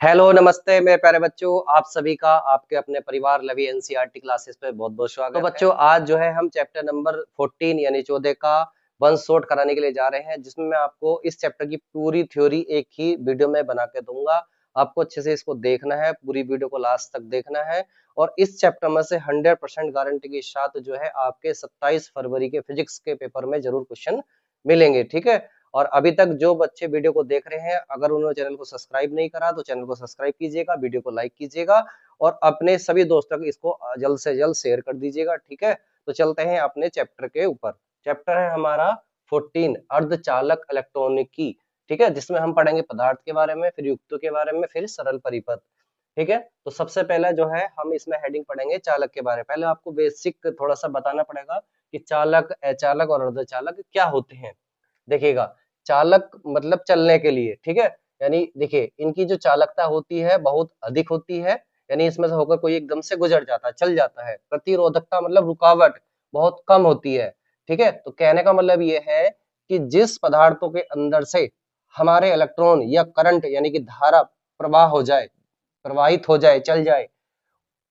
Hello नमस्ते मेरे प्यारे बच्चों, आप सभी का आपके अपने परिवार लवी एनसीईआरटी क्लासेस पे बहुत बहुत स्वागत है। तो बच्चों आज जो है हम चैप्टर नंबर 14 यानी 14 का वन शॉट कराने के लिए जा रहे हैं, जिसमें मैं आपको इस चैप्टर की पूरी थ्योरी एक ही वीडियो में बना के दूंगा। आपको अच्छे से इसको देखना है, पूरी वीडियो को लास्ट तक देखना है और इस चैप्टर में से 100% गारंटी के साथ जो है आपके 27 फरवरी के फिजिक्स के पेपर में जरूर क्वेश्चन मिलेंगे। ठीक है, और अभी तक जो बच्चे वीडियो को देख रहे हैं, अगर उन्होंने चैनल को सब्सक्राइब नहीं करा तो चैनल को सब्सक्राइब कीजिएगा, वीडियो को लाइक कीजिएगा और अपने सभी दोस्तों को इसको जल्द से जल्द शेयर कर दीजिएगा। ठीक है, तो चलते हैं अपने चैप्टर के ऊपर। चैप्टर है हमारा 14 अर्धचालक इलेक्ट्रॉनिकी। ठीक है, जिसमें हम पढ़ेंगे पदार्थ के बारे में, फिर युक्तों के बारे में, फिर सरल परिपथ। ठीक है, तो सबसे पहला जो है हम इसमें हेडिंग पढ़ेंगे चालक के बारे में। पहले आपको बेसिक थोड़ा सा बताना पड़ेगा कि चालक, अचालक और अर्धचालक क्या होते हैं। देखिएगा, चालक मतलब चलने के लिए, ठीक है, यानी देखिए इनकी जो चालकता होती है बहुत अधिक होती है, यानी इसमें से होकर कोई एकदम से गुजर जाता है, चल जाता है। प्रतिरोधकता मतलब रुकावट बहुत कम होती है। ठीक है, तो कहने का मतलब ये है कि जिस पदार्थों के अंदर से हमारे इलेक्ट्रॉन या करंट यानी कि धारा प्रवाह हो जाए, प्रवाहित हो जाए, चल जाए,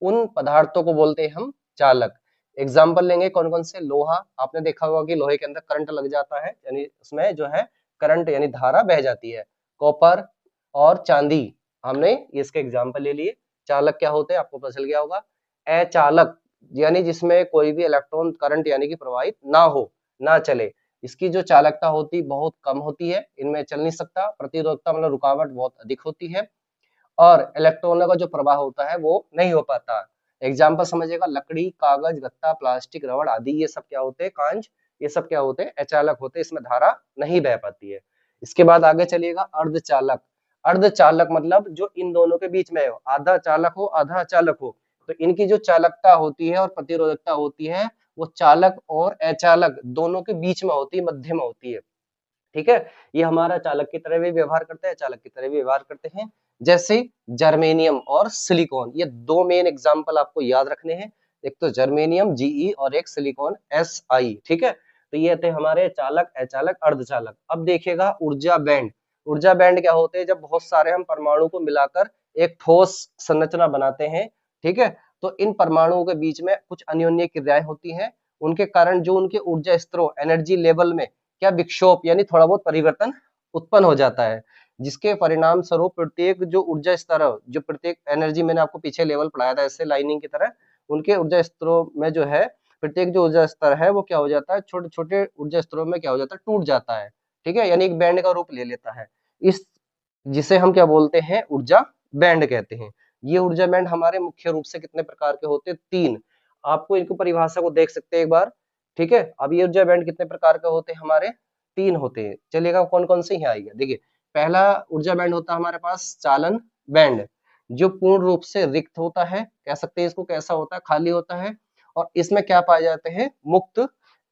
उन पदार्थों को बोलते हैं हम चालक। एग्जाम्पल लेंगे कौन कौन से। लोहा, आपने देखा होगा कि लोहे के अंदर करंट लग जाता है, यानी उसमें जो है करंट यानी धारा बह जाती है। कॉपर और चांदी, हमने इसके एग्जाम्पल ले लिए। चालक क्या होते हैं आपको पता चल गया होगा। अचालक यानी जिसमें कोई भी इलेक्ट्रॉन करंट यानी कि प्रवाहित ना हो, ना चले, इसकी जो चालकता होती बहुत कम होती है, इनमें चल नहीं सकता। प्रतिरोधकता मतलब रुकावट बहुत अधिक होती है और इलेक्ट्रॉनों का जो प्रवाह होता है वो नहीं हो पाता। एग्जाम्पल समझिएगा, लकड़ी, कागज, गत्ता, प्लास्टिक, रबड़ आदि ये सब क्या होते हैं, कांच, ये सब क्या होते हैं, अचालक होते हैं, इसमें धारा नहीं बह पाती है। इसके बाद आगे चलिएगा अर्धचालक। अर्धचालक मतलब जो इन दोनों के बीच में हो, आधा चालक हो आधा अचालक हो, तो इनकी जो चालकता होती है और प्रतिरोधकता होती है वो चालक और अचालक दोनों के बीच में होती है, मध्य में होती है। ठीक है, ये हमारा चालक की तरह भी व्यवहार करते हैं, चालक की तरह भी व्यवहार करते हैं। जैसे जर्मेनियम और सिलिकॉन, ये दो मेन एग्जांपल आपको याद रखने हैं। एक तो जर्मेनियम जीई और एक सिलिकॉन एसआई। ठीक है, तो ये थे हमारे चालक, अचालक, अर्धचालक। अब देखिएगा ऊर्जा बैंड। ऊर्जा बैंड क्या होते हैं, जब बहुत सारे हम परमाणु को मिलाकर एक ठोस संरचना बनाते हैं। ठीक है, तो इन परमाणुओं के बीच में कुछ अन्योन्य क्रियाएं होती हैं, उनके कारण जो उनके ऊर्जा स्तरों, एनर्जी लेवल में क्या विक्षोभ यानी थोड़ा बहुत परिवर्तन उत्पन्न हो जाता है, जिसके परिणाम स्वरूप प्रत्येक जो ऊर्जा स्तर, जो प्रत्येक एनर्जी, मैंने आपको पीछे लेवल पढ़ाया था ऐसे लाइनिंग की तरह, उनके ऊर्जा स्तरों में जो है प्रत्येक जो ऊर्जा स्तर है वो क्या हो जाता है, छोटे छोटे ऊर्जा स्तरों में क्या हो जाता है, टूट जाता है। ठीक है, यानी एक बैंड का रूप ले लेता है। इस जिसे हम क्या बोलते हैं, ऊर्जा बैंड कहते हैं। ये ऊर्जा बैंड हमारे मुख्य रूप से कितने प्रकार के होते हैं, तीन। आपको इनको परिभाषा को देख सकते हैं एक बार। ठीक है, अब ये ऊर्जा बैंड कितने प्रकार के होते हैं हमारे, तीन होते हैं। चलिएगा कौन कौन से यहाँ आएगा, देखिए पहला ऊर्जा बैंड होता है हमारे पास चालन बैंड, जो पूर्ण रूप से रिक्त होता है, कह सकते हैं इसको कैसा होता है, खाली होता है, और इसमें क्या पाए जाते हैं, मुक्त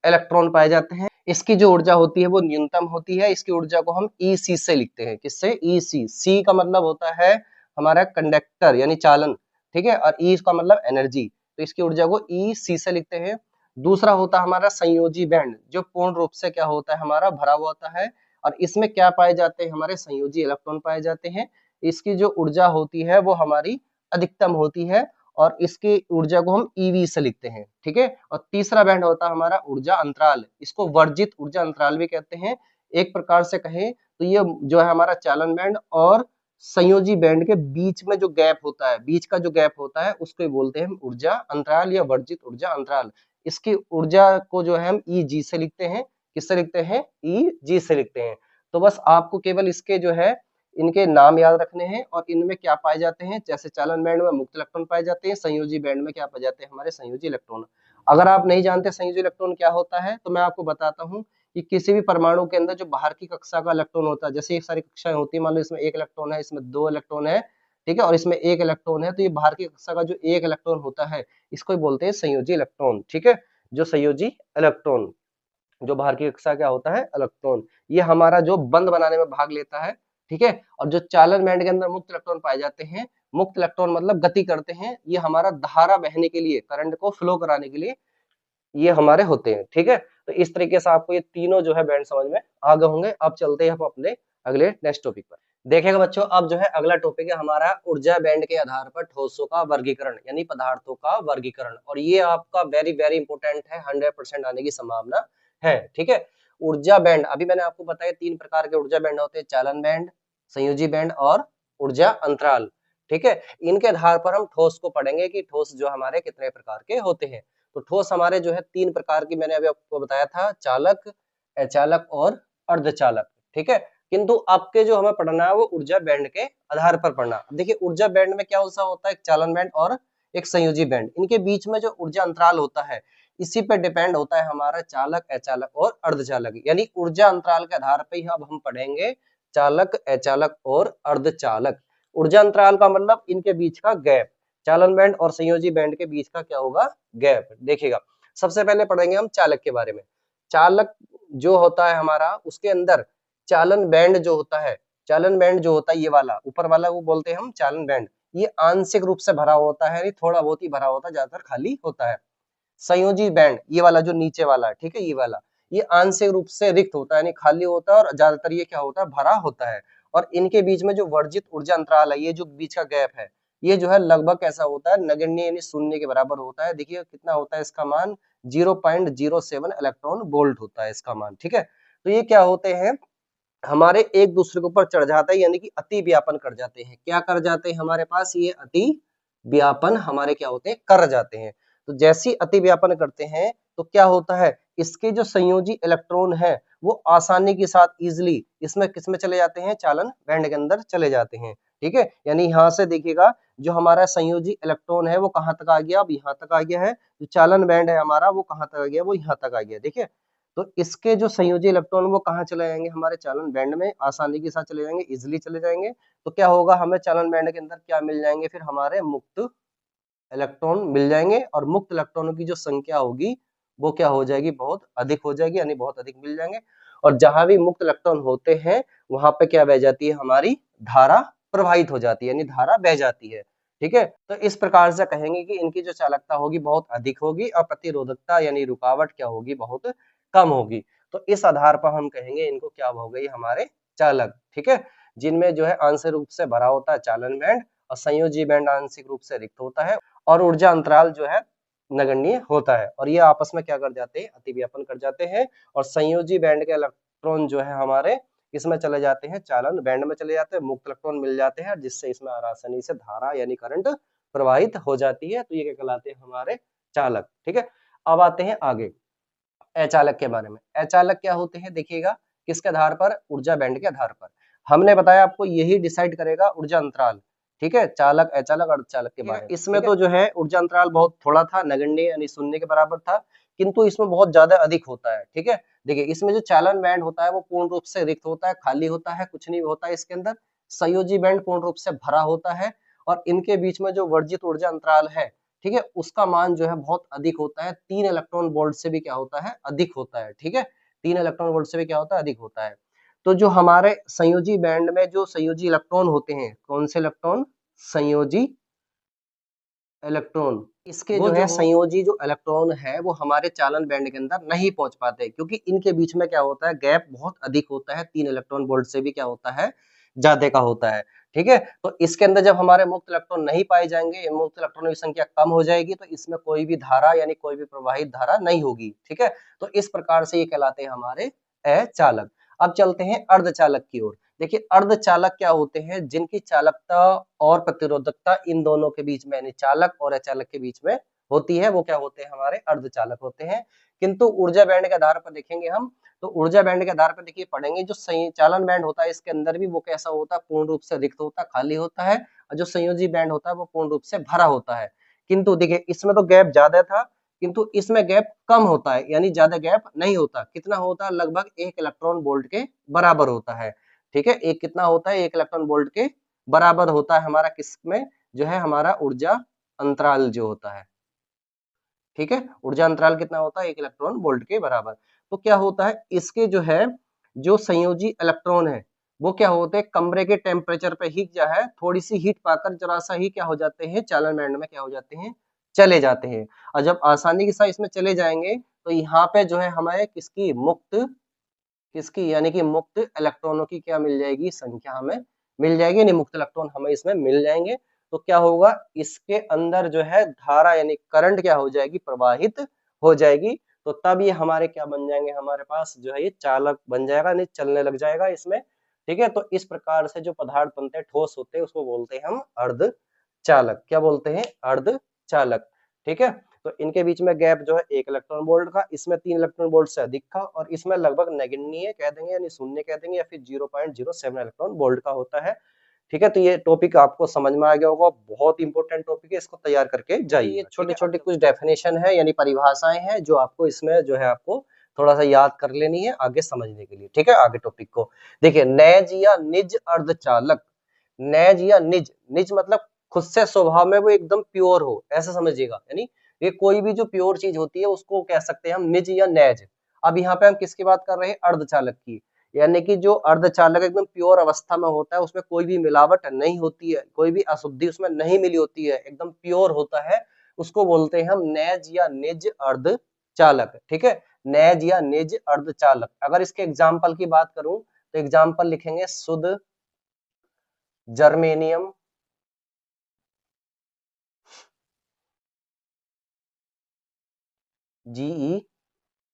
इलेक्ट्रॉन पाए जाते हैं। इसकी जो ऊर्जा होती है वो न्यूनतम होती है। इसकी ऊर्जा को हम ईसी से लिखते हैं, किससे, ईसी। सी का मतलब होता है हमारा कंडक्टर यानी चालन, ठीक है, और ई का मतलब एनर्जी, तो इसकी ऊर्जा को ईसी से लिखते हैं। दूसरा होता है हमारा संयोजी बैंड, जो पूर्ण रूप से क्या होता है, हमारा भरा हुआ होता है, और इसमें क्या पाए जाते हैं, हमारे संयोजी इलेक्ट्रॉन पाए जाते हैं। इसकी जो ऊर्जा होती है वो हमारी अधिकतम होती है, और इसकी ऊर्जा को हम ईवी से लिखते हैं। ठीक है, और तीसरा बैंड होता है हमारा ऊर्जा अंतराल, इसको वर्जित ऊर्जा अंतराल भी कहते हैं। एक प्रकार से कहें तो ये जो है हमारा चालन बैंड और संयोजी बैंड के बीच में जो गैप होता है, बीच का जो गैप होता है, उसको बोलते हैं हम ऊर्जा अंतराल या वर्जित ऊर्जा अंतराल। इसकी ऊर्जा को जो है हम ई जी से लिखते हैं, किससे लिखते हैं, ई जी से लिखते हैं। तो बस आपको केवल इसके जो है इनके नाम याद रखने हैं और इनमें क्या पाए जाते हैं, जैसे चालन बैंड में मुक्त इलेक्ट्रॉन पाए जाते हैं, संयोजी बैंड में क्या पाए जाते हैं, हमारे संयोजी इलेक्ट्रॉन। अगर आप नहीं जानते संयोजी इलेक्ट्रॉन क्या होता है तो मैं आपको बताता हूँ कि किसी भी परमाणु के अंदर जो बाहर की कक्षा का इलेक्ट्रॉन होता है, जैसे एक सारी कक्षाएं होती है, मान लो इसमें एक इलेक्ट्रॉन है, इसमें दो इलेक्ट्रॉन है, ठीक है, और इसमें एक इलेक्ट्रॉन है, तो ये बाहर की कक्षा का जो एक इलेक्ट्रॉन होता है इसको ही बोलते हैं संयोजी इलेक्ट्रॉन। ठीक है, जो संयोजी इलेक्ट्रॉन, जो बाहर की कक्षा क्या होता है, इलेक्ट्रॉन, ये हमारा जो बंध बनाने में भाग लेता है। ठीक है, और जो चालन बैंड के अंदर मुक्त इलेक्ट्रॉन पाए जाते हैं, मुक्त इलेक्ट्रॉन मतलब गति करते हैं, ये हमारा धारा बहने के लिए, करंट को फ्लो कराने के लिए ये हमारे होते हैं। ठीक है, तो इस तरीके से आपको ये तीनों जो है बैंड समझ में आ गए होंगे। अब चलते हैं हम अपने अगले नेक्स्ट टॉपिक पर। देखिएगा बच्चों, अब जो है अगला टॉपिक है हमारा ऊर्जा बैंड के आधार पर ठोसों का वर्गीकरण यानी पदार्थों का वर्गीकरण। और ये आपका वेरी वेरी इंपॉर्टेंट है, 100% आने की संभावना है। ठीक है, ऊर्जा बैंड अभी मैंने आपको बताया 3 प्रकार के ऊर्जा बैंड होते हैं, चालन बैंड, संयोजी बैंड और ऊर्जा अंतराल। ठीक है, इनके आधार पर हम ठोस को पढ़ेंगे कि ठोस जो हमारे कितने प्रकार के होते हैं। तो ठोस हमारे जो है 3 प्रकार की मैंने अभी आपको बताया था, चालक, अचालक और अर्धचालक। ठीक है, किंतु आपके जो हमें पढ़ना है वो ऊर्जा बैंड के आधार पर पढ़ना। देखिए ऊर्जा बैंड में क्या सा होता है, एक चालन बैंड और एक संयोजी बैंड, इनके बीच में जो ऊर्जा अंतराल होता है इसी पे डिपेंड होता है हमारा चालक, अचालक और अर्धचालक। यानी ऊर्जा अंतराल के आधार पर ही अब हम पढ़ेंगे चालक, अचालक और अर्धचालक। ऊर्जा अंतराल का मतलब इनके बीच का गैप, चालन बैंड और संयोजी बैंड के बीच का क्या होगा, गैप। देखिएगा सबसे पहले पढ़ेंगे हम चालक के बारे में। चालक जो होता है हमारा, उसके अंदर चालन बैंड जो होता है, चालन बैंड जो होता है ये वाला ऊपर वाला वो बोलते हैं हम चालन बैंड, ये आंशिक रूप से भरा होता है, थोड़ा बहुत ही भरा होता है, ज्यादातर खाली होता है। संयोजी बैंड ये वाला जो नीचे वाला है, ठीक है, ये वाला ये आंशिक रूप से रिक्त होता है, यानी खाली होता है, और ज्यादातर ये क्या होता है, भरा होता है। और इनके बीच में जो वर्जित ऊर्जा अंतराल है, ये जो बीच का गैप है, ये जो है लगभग कैसा होता है, नगण्य यानी शून्य के बराबर होता है। देखिए कितना होता है इसका मान, 0.07 इलेक्ट्रॉन वोल्ट होता है इसका मान। ठीक है, तो ये क्या होते हैं, हमारे एक दूसरे के ऊपर चढ़ जाता है, यानी कि अति व्यापन कर जाते हैं। क्या कर जाते हैं हमारे पास, ये अति व्यापन हमारे क्या होते हैं, कर जाते हैं। तो जैसी अति व्यापन करते हैं तो क्या होता है, इसके जो संयोजी इलेक्ट्रॉन है वो आसानी के साथ इजिली इसमें किसमें चले जाते हैं, चालन बैंड के अंदर चले जाते हैं। ठीक है, यानी यहाँ से देखिएगा जो हमारा संयोजी इलेक्ट्रॉन है वो कहाँ तक आ गया, अब यहाँ तक आ गया है। जो चालन बैंड है हमारा वो कहाँ तक आ गया, वो यहाँ तक आ गया। देखिए तो इसके जो संयोजी इलेक्ट्रॉन वो कहाँ चले जाएंगे, हमारे चालन बैंड में आसानी के साथ चले जाएंगे, इजिली चले जाएंगे। तो क्या होगा, हमें चालन बैंड के अंदर क्या मिल जाएंगे, फिर हमारे मुक्त इलेक्ट्रॉन मिल जाएंगे। और मुक्त इलेक्ट्रॉनों की जो संख्या होगी वो क्या हो जाएगी, बहुत अधिक हो जाएगी, यानी बहुत अधिक मिल जाएंगे। और जहां भी मुक्त इलेक्ट्रॉन होते हैं वहां पे क्या बह जाती है, हमारी धारा प्रवाहित हो जाती है, यानी धारा बह जाती है। ठीक है, तो इस प्रकार से कहेंगे कि इनकी जो चालकता होगी बहुत अधिक होगी और प्रतिरोधकता यानी रुकावट क्या होगी, बहुत कम होगी। तो इस आधार पर हम कहेंगे इनको क्या हो गई, हमारे चालक। ठीक है, जिनमें जो है आंशिक रूप से भरा होता है चालन बैंड और संयोजी बैंड आंशिक रूप से रिक्त होता है, और ऊर्जा अंतराल जो है नगण्य होता है। और ये आपस में क्या कर जाते हैं, अतिव्यापन कर जाते हैं। और संयोजी बैंड के इलेक्ट्रॉन जो है हमारे इसमें चले जाते हैं, चालन बैंड में चले जाते हैं, मुक्त इलेक्ट्रॉन मिल जाते हैं, जिससे इसमें आसानी से धारा यानी करंट प्रवाहित हो जाती है। तो ये क्या कहलाते हैं, हमारे चालक। ठीक है, अब आते हैं आगे अचालक के बारे में। अचालक क्या होते हैं, देखिएगा किसके आधार पर, ऊर्जा बैंड के आधार पर। हमने बताया आपको यही डिसाइड करेगा ऊर्जा अंतराल। ठीक है, चालक, अचालक, अर्धचालक के बारे में। इसमें तो जो है ऊर्जा अंतराल बहुत थोड़ा था, नगण्य यानी शून्य के बराबर था, किंतु इसमें बहुत ज्यादा अधिक होता है। ठीक है, देखिए इसमें जो चालन बैंड होता है वो पूर्ण रूप से रिक्त होता है, खाली होता है, कुछ नहीं होता है इसके अंदर। संयोजी बैंड पूर्ण रूप से भरा होता है, और इनके बीच में जो वर्जित ऊर्जा अंतराल है, ठीक है, उसका मान जो है बहुत अधिक होता है, 3 इलेक्ट्रॉन वोल्ट से भी क्या होता है, अधिक होता है। ठीक है, 3 इलेक्ट्रॉन वोल्ट से भी क्या होता है, अधिक होता है। तो जो हमारे संयोजी बैंड में जो संयोजी इलेक्ट्रॉन होते हैं, कौन से इलेक्ट्रॉन, संयोजी इलेक्ट्रॉन, इसके जो है संयोजी जो इलेक्ट्रॉन है वो हमारे चालन बैंड के अंदर नहीं पहुंच पाते, क्योंकि इनके बीच में क्या होता है, गैप बहुत अधिक होता है, 3 इलेक्ट्रॉन वोल्ट से भी क्या होता है, ज्यादा का होता है। ठीक है, तो इसके अंदर जब हमारे मुक्त इलेक्ट्रॉन नहीं पाए जाएंगे, मुक्त इलेक्ट्रॉनों की संख्या कम हो जाएगी, तो इसमें कोई भी धारा यानी कोई भी प्रवाहित धारा नहीं होगी। ठीक है, तो इस प्रकार से ये कहलाते हैं हमारे अचालक। अब चलते हैं अर्धचालक की ओर। देखिए अर्धचालक क्या होते हैं, जिनकी चालकता और प्रतिरोधकता इन दोनों के बीच में यानी चालक और अचालक के बीच में होती है, वो क्या होते हैं, हमारे अर्धचालक होते हैं। किंतु ऊर्जा बैंड के आधार पर देखेंगे हम, तो ऊर्जा बैंड के आधार पर देखिए पढ़ेंगे, जो चालन बैंड होता है इसके अंदर भी वो कैसा होता है, पूर्ण रूप से रिक्त होता है, खाली होता है। और जो संयोजी बैंड होता है वो पूर्ण रूप से भरा होता है। किंतु देखिए इसमें तो गैप ज्यादा था, किंतु इसमें गैप कम होता है, यानी ज्यादा गैप नहीं होता। कितना होता है, लगभग 1 इलेक्ट्रॉन वोल्ट के बराबर होता है। ठीक है, एक कितना होता है, 1 इलेक्ट्रॉन वोल्ट के बराबर होता है हमारा, किसमें, जो है हमारा ऊर्जा अंतराल जो होता है। ठीक है, ऊर्जा अंतराल कितना होता है, 1 इलेक्ट्रॉन वोल्ट के बराबर। तो क्या होता है, इसके जो है जो संयोजी इलेक्ट्रॉन है वो क्या होते हैं, कमरे के टेम्परेचर पे ही क्या है, थोड़ी सी हीट पाकर जरा सा ही क्या हो जाते हैं, चालन बैंड में क्या हो जाते हैं, चले जाते हैं। और जब आसानी के साथ इसमें चले जाएंगे तो यहाँ पे जो है हमारे किसकी, मुक्त, किसकी, यानी कि मुक्त इलेक्ट्रॉनों की क्या मिल जाएगी, संख्या हमें मिल जाएगी, यानी मुक्त इलेक्ट्रॉन हमें इसमें मिल जाएंगे। तो क्या होगा, इसके अंदर जो है धारा यानी करंट क्या हो जाएगी, प्रवाहित हो जाएगी। तो तब ये हमारे क्या बन जाएंगे, हमारे पास जो है ये चालक बन जाएगा, नहीं चलने लग जाएगा इसमें। ठीक है, तो इस प्रकार से जो पदार्थ बनते हैं, ठोस होते हैं, उसको बोलते हैं हम अर्धचालक। क्या बोलते हैं, अर्धचालक। ठीक है, तो इनके बीच में गैप जो है 1 इलेक्ट्रॉन वोल्ट का, इसमें 3 इलेक्ट्रॉन वोल्ट से अधिक का, और इसमें लगभग नगण्य कह देंगे यानी शून्य कह देंगे, या फिर 0.07 इलेक्ट्रॉन वोल्ट का होता है। ठीक है, तो ये टॉपिक आपको समझ में आ गया होगा, बहुत इंपॉर्टेंट टॉपिक है, इसको तैयार करके जाइए। छोटी छोटी कुछ डेफिनेशन है यानी परिभाषाएं हैं जो आपको इसमें जो है आपको थोड़ा सा याद कर लेनी है आगे समझने के लिए। ठीक है, आगे टॉपिक को देखिए, नैज या निज अर्धचालक। नैज या निज, निज मतलब खुद से स्वभाव में वो एकदम प्योर हो, ऐसा समझिएगा। यानी ये कोई भी जो प्योर चीज होती है उसको कह सकते हैं हम निज या नैज। अब यहाँ पे हम किसकी बात कर रहे हैं, अर्धचालक की। यानी कि जो अर्धचालक एकदम प्योर अवस्था में होता है, उसमें कोई भी मिलावट नहीं होती है, कोई भी अशुद्धि उसमें नहीं मिली होती है, एकदम प्योर होता है, उसको बोलते हैं हम नैज या निज अर्धचालक। ठीक है, नैज या निज अर्धचालक। अगर इसके एग्जाम्पल की बात करूं तो एग्जाम्पल लिखेंगे शुद्ध जर्मेनियम, जीई,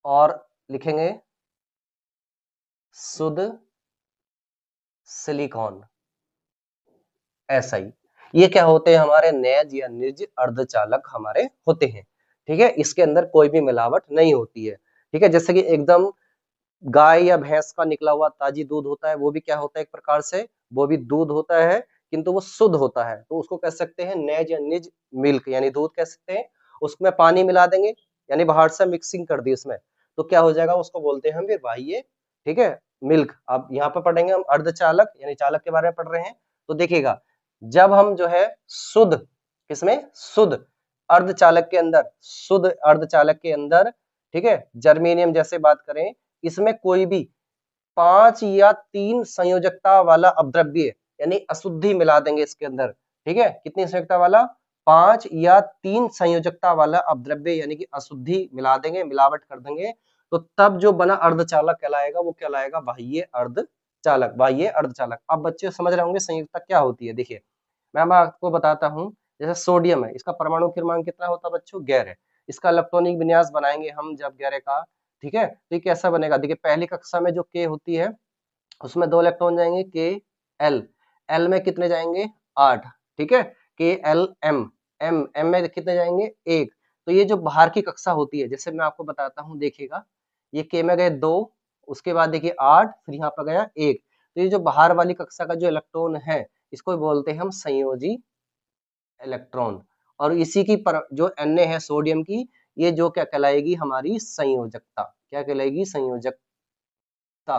और लिखेंगे शुद्ध सिलिकॉन, SI। ये क्या होते हैं, हमारे नैज या निज अर्धचालक हमारे होते हैं। ठीक है, इसके अंदर कोई भी मिलावट नहीं होती है। ठीक है, जैसे कि एकदम गाय या भैंस का निकला हुआ ताजी दूध होता है, वो भी क्या होता है, एक प्रकार से वो भी दूध होता है, किंतु वो शुद्ध होता है, तो उसको कह सकते हैं नैज या निज मिल्क, यानी दूध कह सकते हैं। उसमें पानी मिला देंगे, यानी बाहर से मिक्सिंग कर दी उसमें, तो क्या हो जाएगा, उसको बोलते हैं हम फिर बाह्य, ठीक है, मिल्क। अब यहाँ पर पढ़ेंगे हम अर्धचालक यानी चालक के बारे में पढ़ रहे हैं। तो देखिएगा, जब हम जो है शुद्ध, किसमें, शुद्ध अर्धचालक के अंदर, शुद्ध अर्धचालक के अंदर, ठीक है, जर्मेनियम जैसे बात करें, इसमें कोई भी 5 या 3 संयोजकता वाला अपद्रव्य यानी अशुद्धि मिला देंगे इसके अंदर। ठीक है, कितनी संयोजकता वाला, 5 या 3 संयोजकता वाला अपद्रव्य यानी कि अशुद्धि मिला देंगे, मिलावट कर देंगे, तो तब जो बना अर्धचालक कहलाएगा, वो कहलाएगा बाह्य अर्धचालक, बाह्य अर्धचालक। अब बच्चे समझ रहे होंगे संयोजकता क्या होती है। देखिए, मैं आपको बताता हूँ, जैसे सोडियम है, इसका परमाणु क्रमांक कितना होता है बच्चों, 11। इसका इलेक्ट्रॉनिक विन्यास बनाएंगे हम जब 11 का, ठीक है, तो ये कैसा बनेगा, देखिए पहली कक्षा में जो K होती है उसमें 2 इलेक्ट्रॉन जाएंगे, Kl, L में कितने जाएंगे, 8। ठीक है, KLm, M में कितने जाएंगे, 1। तो ये जो बाहर की कक्षा होती है, जैसे मैं आपको बताता हूँ, देखिएगा, ये K में गए 2, उसके बाद देखिए 8, फिर यहाँ पर गया 1। तो ये जो बाहर वाली कक्षा का जो इलेक्ट्रॉन है, इसको बोलते हैं हम संयोजी इलेक्ट्रॉन। और इसी की जो Na है सोडियम की, ये जो क्या कहलाएगी, हमारी संयोजकता। क्या कहलाएगी, संयोजकता।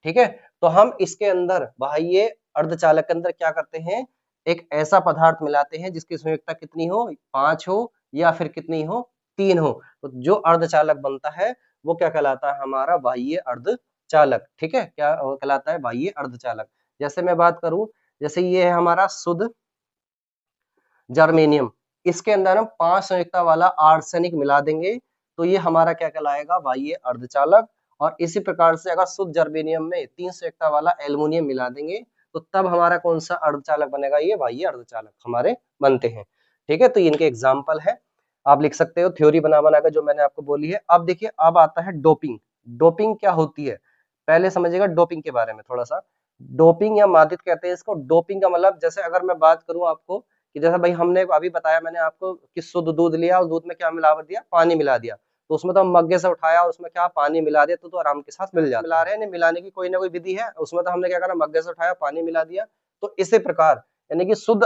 ठीक है, तो हम इसके अंदर बाह्य अर्धचालक के अंदर क्या करते हैं, एक ऐसा पदार्थ मिलाते हैं जिसकी संयोजकता कितनी हो, 5 हो, या फिर कितनी हो, 3 हो। तो जो अर्धचालक बनता है वो क्या कहलाता है, हमारा बाह्य अर्धचालक। ठीक है, क्या कहलाता है, बाह्य अर्धचालक। जैसे मैं बात करूं, जैसे ये है हमारा शुद्ध जर्मेनियम, इसके अंदर हम 5 संयुक्ता वाला आर्सेनिक मिला देंगे, तो ये हमारा क्या कहलाएगा, बाह्य अर्धचालक। और इसी प्रकार से अगर शुद्ध जर्मेनियम में 3 संयुक्ता वाला एल्युमिनियम मिला देंगे, तो तब हमारा कौन सा अर्धचालक बनेगा, ये बाह्य अर्धचालक हमारे बनते हैं। ठीक है, तो इनके एग्जाम्पल है, आप लिख सकते हो थ्योरी बना बनाकर जो मैंने आपको बोली है। अब देखिए, अब आता है डोपिंग। डोपिंग क्या होती है, पहले समझिएगा डोपिंग के बारे में थोड़ा सा। डोपिंग या मादित कहते हैं इसको। डोपिंग का मतलब, जैसे अगर मैं बात करूं आपको कि जैसा भाई हमने अभी बताया मैंने आपको कि शुद्ध दूध लिया और दूध में क्या मिलावट दिया, पानी मिला दिया, तो उसमें तो हम मग्गे से उठाया और उसमें क्या पानी मिला दिया, तो आराम के साथ मिल जाता है। मिला रहे हैं, नहीं मिलाने की कोई ना कोई विधि है, उसमें तो हमने क्या करा, मग्गे से उठाया, पानी मिला दिया। तो इसी प्रकार यानी कि शुद्ध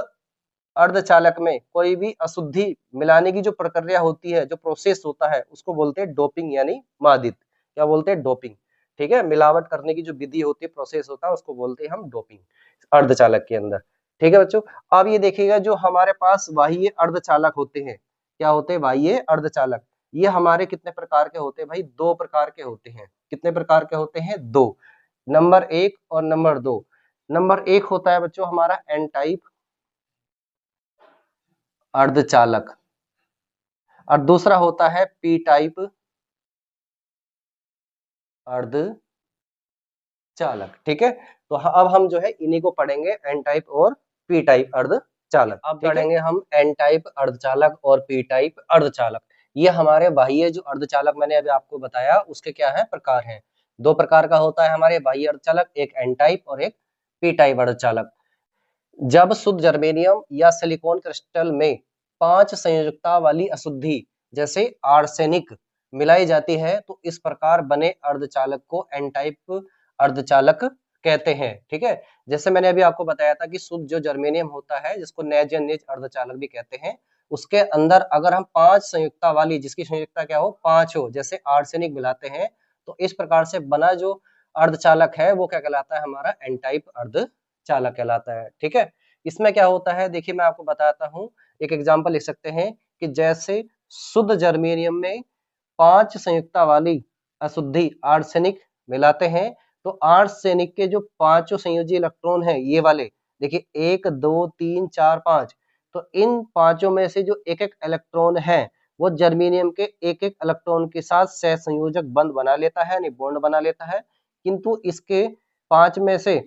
अर्धचालक में कोई भी अशुद्धि मिलाने की जो प्रक्रिया होती है, जो प्रोसेस होता है, उसको बोलते हैं डोपिंग यानी मादित। क्या बोलते हैं, डोपिंग। ठीक है, मिलावट करने की जो विधि होती है, प्रोसेस होता है, उसको बोलते हैं हम डोपिंग अर्धचालक के अंदर। ठीक है बच्चों, अब ये देखिएगा, जो हमारे पास बाह्य अर्धचालक होते हैं, क्या होते हैं, बाह्य अर्धचालक। ये हमारे कितने प्रकार के होते हैं भाई, 2 प्रकार के होते हैं। कितने प्रकार के होते हैं, 2। नंबर 1 और नंबर 2। नंबर 1 होता है बच्चों हमारा एन टाइप अर्धचालक, और दूसरा होता है पी टाइप अर्धचालक। ठीक है, तो अब हम जो है इन्हीं को पढ़ेंगे, एन टाइप और पी टाइप अर्धचालक। अब पढ़ेंगे हम एन टाइप अर्धचालक और पी टाइप अर्धचालक। ये हमारे बाह्य जो अर्धचालक मैंने अभी आपको बताया उसके क्या है प्रकार हैं। दो प्रकार का होता है हमारे बाह्य अर्धचालक, एक एन टाइप और एक पी टाइप अर्धचालक। जब शुद्ध जर्मेनियम या सिलिकॉन क्रिस्टल में 5 संयोजकता वाली अशुद्धि जैसे आर्सेनिक मिलाई जाती है तो इस प्रकार बने अर्धचालक को एन टाइप अर्धचालक कहते हैं। ठीक है, जैसे मैंने अभी आपको बताया था कि शुद्ध जो जर्मेनियम होता है जिसको नेज या निज अर्धचालक भी कहते हैं, उसके अंदर अगर हम 5 संयुक्ता वाली, जिसकी संयुक्ता क्या हो 5 हो, जैसे आर्सेनिक मिलाते हैं तो इस प्रकार से बना जो अर्धचालक है वो क्या कहलाता है हमारा एन टाइप अर्धचालक कहलाता है। ठीक है, इसमें क्या होता है देखिए मैं आपको बताता हूँ, एक एग्जांपल लिख सकते हैं कि जैसे शुद्ध जर्मेनियम में 5 संयुक्ता वाली अशुद्धि आर्सेनिक मिलाते हैं तो आर्सेनिक के जो पांचों संयोजी इलेक्ट्रॉन हैं ये वाले, देखिए 1 2 3 4 5, तो इन पांचों में से जो एक एक इलेक्ट्रॉन है वो जर्मेनियम के एक एक इलेक्ट्रॉन के साथ सहसंयोजक बंध बना लेता है, यानी बॉन्ड बना लेता है। किंतु इसके 5 में से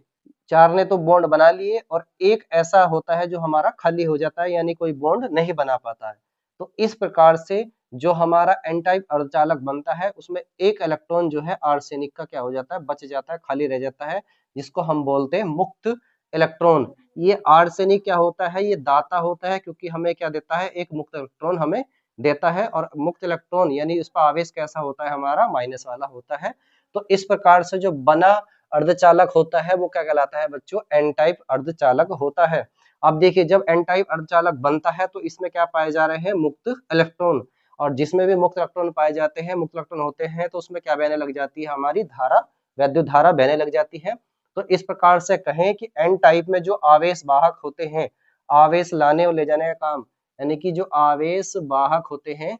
4 ने तो बॉन्ड बना लिए और एक ऐसा होता है जो हमारा खाली हो जाता है, यानी कोई बॉन्ड नहीं बना पाता है। तो इस प्रकार से जो हमारा एन टाइप अर्धचालक बनता है उसमें एक इलेक्ट्रॉन जो है आर्सेनिक का क्या हो जाता है बच जाता है, खाली रह जाता है, जिसको हम बोलते हैं मुक्त इलेक्ट्रॉन। ये आर्सेनिक क्या होता है, ये दाता होता है क्योंकि हमें क्या देता है, एक मुक्त इलेक्ट्रॉन हमें देता है, और मुक्त इलेक्ट्रॉन यानी इसका आवेश कैसा होता है हमारा माइनस वाला होता है। तो इस प्रकार से जो बना अर्धचालक होता है वो क्या कहलाता है बच्चों, एन टाइप अर्धचालक होता है। अब देखिए जब एन टाइप अर्धचालक बनता है तो इसमें क्या पाए जा रहे हैं, मुक्त इलेक्ट्रॉन, और जिसमें भी मुक्त इलेक्ट्रॉन पाए जाते हैं, मुक्त इलेक्ट्रॉन होते हैं तो उसमें क्या बहने लग जाती है हमारी धारा, वैद्युत धारा बहने लग जाती है। तो इस प्रकार से कहें कि एन टाइप में जो आवेश वाहक होते हैं, आवेश लाने और ले जाने का काम, यानी कि जो आवेश वाहक होते हैं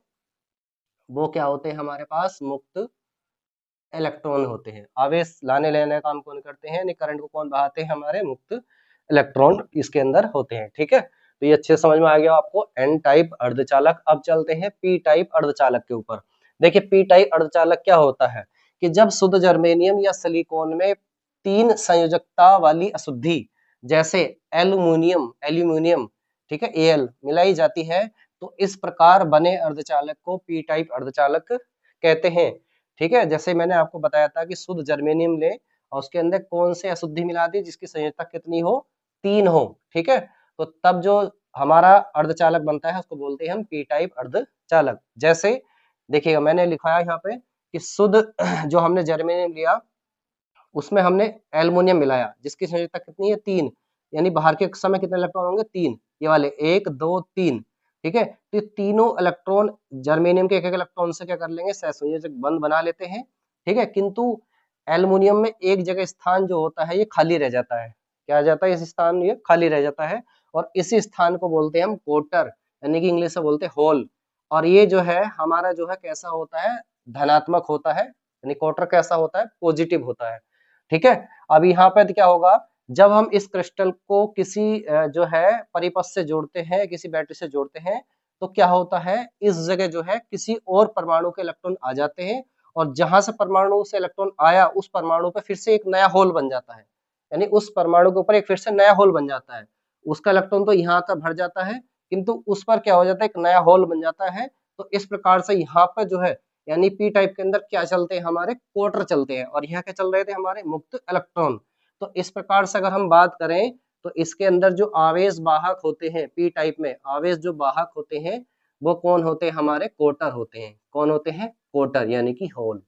वो क्या होते हैं हमारे पास, मुक्त इलेक्ट्रॉन होते हैं। आवेश लाने लेने का काम कौन करते हैं, यानी करंट को कौन बहाते हैं, हमारे मुक्त इलेक्ट्रॉन इसके अंदर होते हैं। ठीक है, तो ये अच्छे समझ में आ गया आपको एन टाइप अर्धचालक। अब चलते हैं पी टाइप अर्धचालक के ऊपर। देखिए पी टाइप अर्धचालक क्या होता है कि जब शुद्ध जर्मेनियम या सिलिकॉन में 3 संयोजकता वाली अशुद्धि जैसे एल्यूमिनियम ठीक है एल मिलाई जाती है तो इस प्रकार बने अर्धचालक को पी टाइप अर्धचालक कहते हैं। ठीक है, जैसे मैंने आपको बताया था कि शुद्ध जर्मेनियम ले और उसके अंदर कौन से अशुद्धि मिला दी जिसकी संयोजकता कितनी हो, 3 हो। ठीक है, तो तब जो हमारा अर्धचालक बनता है उसको बोलते हैं हम पी टाइप अर्धचालक। जैसे देखिएगा मैंने लिखा है यहाँ पे कि शुद्ध जो हमने जर्मेनियम लिया उसमें हमने एल्युमिनियम मिलाया जिसकी संयोजकता कितनी है, 3, यानी बाहर के समय कितने इलेक्ट्रॉन होंगे, 3, ये वाले 1 2 3। ठीक है, तो ये तीनों इलेक्ट्रॉन जर्मेनियम के एक एक इलेक्ट्रॉन से क्या कर लेंगे, सहसंयोजक बंध बना लेते हैं। ठीक है, किंतु एल्युमिनियम में एक जगह स्थान जो होता है ये खाली रह जाता है, क्या आ जाता है, इस स्थान ये खाली रह जाता है, और इसी स्थान को बोलते हैं हम कोटर, यानी कि इंग्लिश में बोलते हैं होल। और ये जो है हमारा जो है कैसा होता है, धनात्मक होता है, यानी कोटर कैसा होता है, पॉजिटिव होता है। ठीक है, अब यहाँ पे क्या होगा, जब हम इस क्रिस्टल को किसी जो है परिपथ से जोड़ते हैं, किसी बैटरी से जोड़ते हैं, तो क्या होता है, इस जगह जो है किसी और परमाणु के इलेक्ट्रॉन आ जाते हैं, और जहां से परमाणु से इलेक्ट्रॉन आया उस परमाणु पे फिर से एक नया होल बन जाता है, यानी उस परमाणु के ऊपर एक फिर से नया होल बन जाता है। उसका इलेक्ट्रॉन तो यहाँ तक भर जाता है किंतु उस पर क्या हो जाता है, एक नया होल बन जाता है। तो इस प्रकार से यहाँ पर जो है यानी पी टाइप के अंदर क्या चलते हैं, हमारे क्वार्टर चलते हैं, और यहाँ क्या चल रहे थे, हमारे मुक्त इलेक्ट्रॉन। तो इस प्रकार से अगर हम बात करें तो इसके अंदर जो आवेश वाहक होते हैं, पी टाइप में आवेश जो वाहक होते हैं वो कौन होते हैं, हमारे कोटर होते हैं। कौन होते हैं, कोटर यानी कि होल।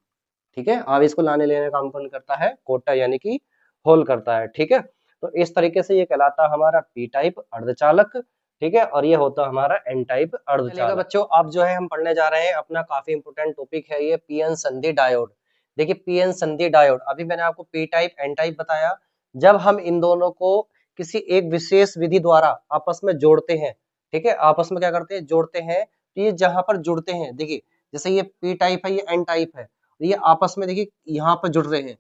ठीक है, आवेश को लाने लेने का काम कौन करता है, कोटर यानी कि होल करता है। ठीक है, तो इस तरीके से ये कहलाता है हमारा पी टाइप अर्धचालक। ठीक है, और ये होता हमारा एन टाइप अर्धचालक। बच्चों अब जो है हम पढ़ने जा रहे हैं अपना काफी इंपोर्टेंट टॉपिक है ये पीएन संधि डायोड। देखिए पीएन संधि डायोड, अभी मैंने आपको पी टाइप एन टाइप बताया, जब हम इन दोनों को किसी एक विशेष विधि द्वारा आपस में जोड़ते हैं, ठीक है, आपस में क्या करते हैं, जोड़ते हैं, तो ये जहां पर जुड़ते हैं, देखिए जैसे ये पी टाइप है, ये एन टाइप है, ये आपस में देखिए यहाँ पर जुड़ रहे हैं,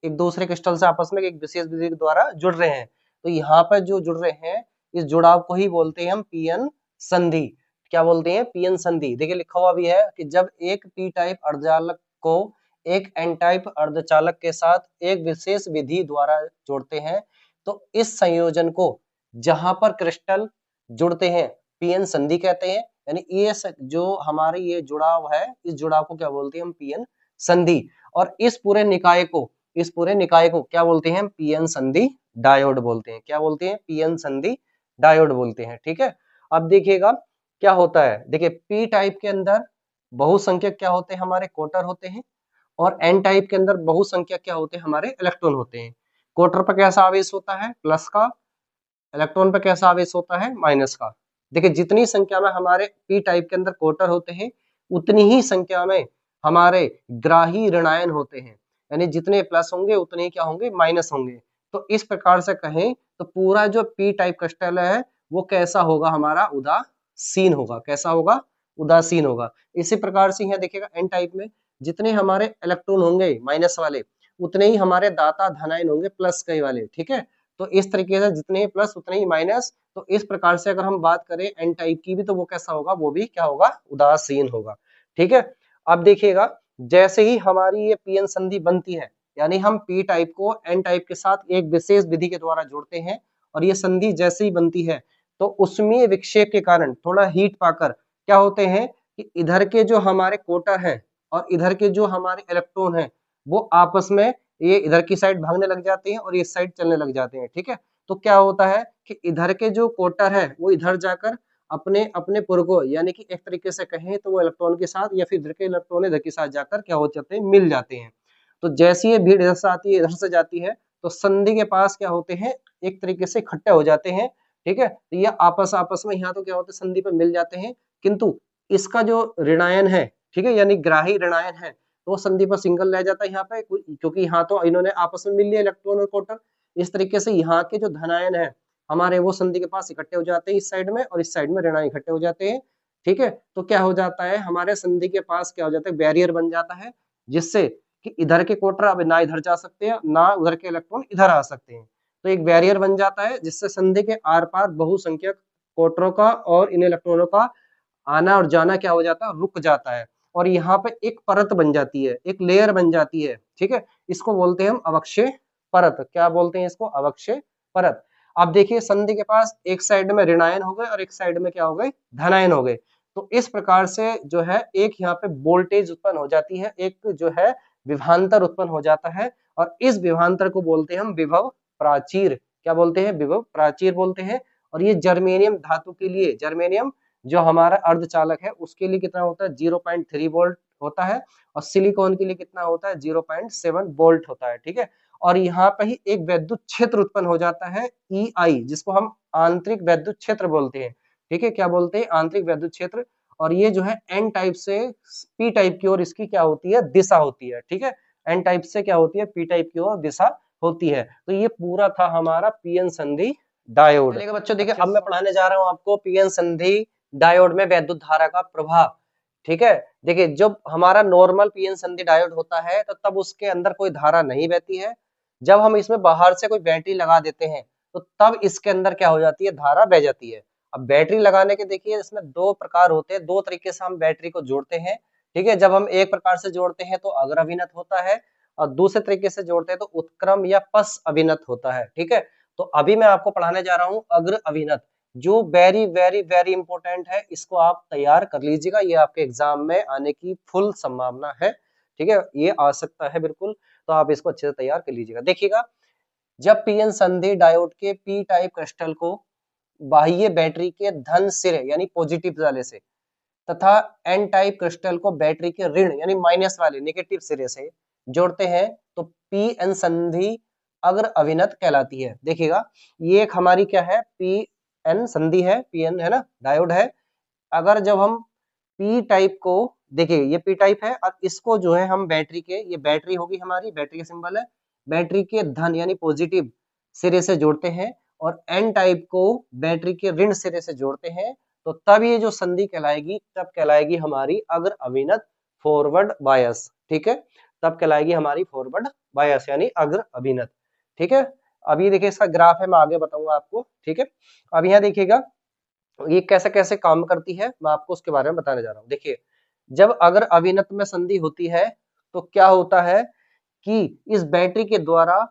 एक दूसरे क्रिस्टल से आपस में एक विशेष विधि के द्वारा जुड़ रहे हैं। तो यहाँ पर जो जुड़ रहे हैं इस जुड़ाव को ही बोलते हैं हम पीएन संधि। क्या बोलते हैं, पीएन संधि। देखिए लिखा हुआ भी है कि जब एक पी टाइप अर्धचालक को एक एन टाइप अर्धचालक के साथ एक विशेष विधि द्वारा जोड़ते हैं तो इस संयोजन को जहां पर क्रिस्टल जुड़ते हैं पीएन संधि कहते हैं। यानी ये जो हमारे ये जुड़ाव है, इस जुड़ाव को क्या बोलते हैं हम? पीएन संधि। और इस पूरे निकाय को क्या बोलते हैं? पीएन संधि डायोड बोलते हैं। क्या बोलते हैं? पीएन संधि डायोड बोलते हैं। ठीक है, अब देखिएगा क्या होता है। देखिए पी टाइप के अंदर बहुसंख्यक क्या होते हैं? हमारे क्वार्टर होते हैं। और एन टाइप के अंदर बहुसंख्यक क्या होते हैं? हमारे इलेक्ट्रॉन होते हैं। क्वार्टर पर कैसा आवेश होता है? प्लस का। इलेक्ट्रॉन पर कैसा आवेश होता है? माइनस का। देखिए जितनी संख्या में हमारे पी टाइप के अंदर क्वार्टर होते हैं उतनी ही संख्या में हमारे ग्राही ऋणायन होते हैं। यानी जितने प्लस होंगे उतने ही क्या होंगे? माइनस होंगे। तो इस प्रकार से कहें तो पूरा जो पी टाइप क्रिस्टल है वो कैसा होगा? हमारा उदासीन होगा। कैसा होगा? उदासीन होगा। इसी प्रकार से यहाँ देखिएगा एन टाइप में जितने हमारे इलेक्ट्रॉन होंगे माइनस वाले उतने ही हमारे दाता धनायन होंगे प्लस के वाले। ठीक है, तो इस तरीके से जितने ही प्लस उतने ही माइनस। तो इस प्रकार से अगर हम बात करें एन टाइप की भी तो वो कैसा होगा? वो भी क्या होगा? उदासीन होगा। ठीक है, अब देखिएगा जैसे ही हमारी ये पीएन संधि बनती है यानी हम पी टाइप को एन टाइप के साथ एक विशेष विधि के द्वारा जोड़ते हैं और ये संधि जैसे ही बनती है तो उसमें विक्षेप के कारण थोड़ा हीट पाकर क्या होते हैं कि इधर के जो हमारे क्वार्टर हैं और इधर के जो हमारे इलेक्ट्रॉन हैं वो आपस में ये इधर की साइड भागने लग जाते हैं और इस साइड चलने लग जाते हैं। ठीक है, तो क्या होता है कि इधर के जो क्वार्टर है वो इधर जाकर अपने अपने पुर को यानी कि एक तरीके से कहें तो वो इलेक्ट्रॉन के साथ या फिर इधर के इलेक्ट्रॉन इधर के साथ जाकर क्या हो जाते हैं? मिल जाते हैं। तो जैसी ये भीड़ इधर से आती है इधर से जाती है तो संधि के पास क्या होते हैं? एक तरीके से इकट्ठे हो जाते हैं। ठीक है, तो ये आपस में यहाँ तो क्या होता है? संधि पर मिल जाते हैं। किंतु इसका जो ऋणायन है, ठीक है, यानी ग्राही ऋणायन है तो संधि पर सिंगल रह जाता है यहाँ पे, क्योंकि यहाँ तो इन्होंने आपस में मिल लिया इलेक्ट्रॉन और प्रोटॉन। इस तरीके से यहाँ के जो धनायन है हमारे वो संधि के पास इकट्ठे हो जाते हैं इस साइड में और इस साइड में ऋणायन इकट्ठे हो जाते हैं। ठीक है, तो क्या हो जाता है? हमारे संधि के पास क्या हो जाता है? बैरियर बन जाता है जिससे कि इधर के क्वार्टर अब ना इधर जा सकते हैं ना उधर के इलेक्ट्रॉन इधर आ सकते हैं। तो एक बैरियर बन जाता है जिससे संधि के आर पार बहुसंख्यक क्वार्टरों का और इन इलेक्ट्रॉनों का आना और जाना क्या हो जाता है? रुक जाता है। और यहाँ पे एक परत बन जाती है, एक लेयर बन जाती है। ठीक है, इसको बोलते हैं हम अवक्षय परत। क्या बोलते हैं इसको? अवक्षय परत। अब देखिए संधि के पास एक साइड में ऋणायन हो गए और एक साइड में क्या हो गए? धनायन हो गए। तो इस प्रकार से जो है एक यहाँ पे वोल्टेज उत्पन्न हो जाती है, एक जो है विभवांतर उत्पन्न हो जाता है और इस विभवांतर को बोलते हैं हम विभव प्राचीर। क्या बोलते हैं? विभव प्राचीर बोलते हैं। और ये जर्मेनियम धातु के लिए, जर्मेनियम जो हमारा अर्धचालक है उसके लिए कितना होता है? 0.3 वोल्ट होता है और सिलिकॉन के लिए कितना होता है? 0.7 वोल्ट होता है। ठीक है, और यहाँ पे ही एक वैद्युत क्षेत्र उत्पन्न हो जाता है EI, जिसको हम आंतरिक वैद्युत क्षेत्र बोलते हैं। ठीक है, क्या बोलते हैं? आंतरिक वैद्युत क्षेत्र। और ये जो है एन टाइप से पी टाइप की ओर इसकी क्या होती है? दिशा होती है। ठीक है, एन टाइप से क्या होती है? पी टाइप की ओर दिशा होती है। तो ये पूरा था हमारा पीएन संधि डायोड। चलिए बच्चों देखिए अब मैं पढ़ाने जा रहा हूँ आपको पीएन संधि डायोड में वैद्युत धारा का प्रभाव। ठीक है, देखिए जब हमारा नॉर्मल पीएन संधि डायोड होता है तो तब उसके अंदर कोई धारा नहीं बहती है। जब हम इसमें बाहर से कोई बैटरी लगा देते हैं तो तब इसके अंदर क्या हो जाती है? धारा बह जाती है। अब बैटरी लगाने के देखिए इसमें दो प्रकार होते हैं, दो तरीके से हम बैटरी को जोड़ते हैं। ठीक है, जब हम एक प्रकार से जोड़ते हैं तो अग्र अभिनत होता है और दूसरे तरीके से जोड़ते हैं तो उत्क्रम या पश्च अभिनत होता है। ठीक है, तो अभी मैं आपको पढ़ाने जा रहा हूँ अग्र अभिनत, जो वेरी वेरी वेरी इंपॉर्टेंट है। इसको आप तैयार कर लीजिएगा, ये आपके एग्जाम में आने की फुल संभावना है। ठीक है, ये आ सकता है बिल्कुल, तो आप इसको अच्छे से तैयार कर लीजिएगा। देखिएगा जब पीएन संधि डायोड के पी टाइप क्रिस्टल को बाह्य बैटरी के धन सिरे यानी पॉजिटिव वाले से तथा एन टाइप क्रिस्टल को बैटरी के ऋण यानी माइनस वाले नेगेटिव सिरे से जोड़ते हैं तो पीएन संधि अग्र अभिनत कहलाती है। देखिएगा ये एक हमारी क्या है? पीएन संधि है, पीएन है ना, डायोड है। अगर जब हम पी टाइप को देखिए, ये पी टाइप है और इसको जो है हम बैटरी के, ये बैटरी होगी हमारी, बैटरी का सिंबल है, बैटरी के धन यानी पॉजिटिव सिरे से जोड़ते हैं और एन टाइप को बैटरी के ऋण सिरे से जोड़ते हैं तो तब ये जो संधि कहलाएगी, तब कहलाएगी हमारी अग्र अभिनत फॉरवर्ड बायस। ठीक है, तब कहलाएगी हमारी फॉरवर्ड बायस यानी अग्र अभिनत। ठीक है, अभी देखिए इसका ग्राफ है, मैं आगे बताऊंगा आपको। ठीक है, अब यहाँ देखिएगा ये कैसे कैसे काम करती है, मैं आपको उसके बारे में बताने जा रहा हूँ। देखिए जब अगर अभिनत में संधि होती है तो क्या होता है कि इस बैटरी के द्वारा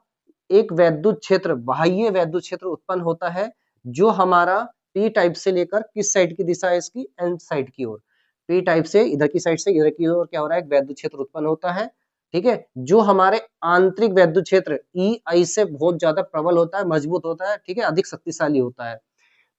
एक वैद्युत क्षेत्र, बाह्य वैद्युत क्षेत्र उत्पन्न होता है, जो हमारा पी टाइप से लेकर किस साइड की दिशा है इसकी, एन साइड की ओर। पी टाइप से इधर की साइड से इधर की ओर क्या हो रहा है, एक वैद्युत क्षेत्र उत्पन्न होता है, ठीक है, जो हमारे आंतरिक वैद्युत क्षेत्र ई आई से बहुत ज्यादा प्रबल होता है, मजबूत होता है, ठीक है, अधिक शक्तिशाली होता है,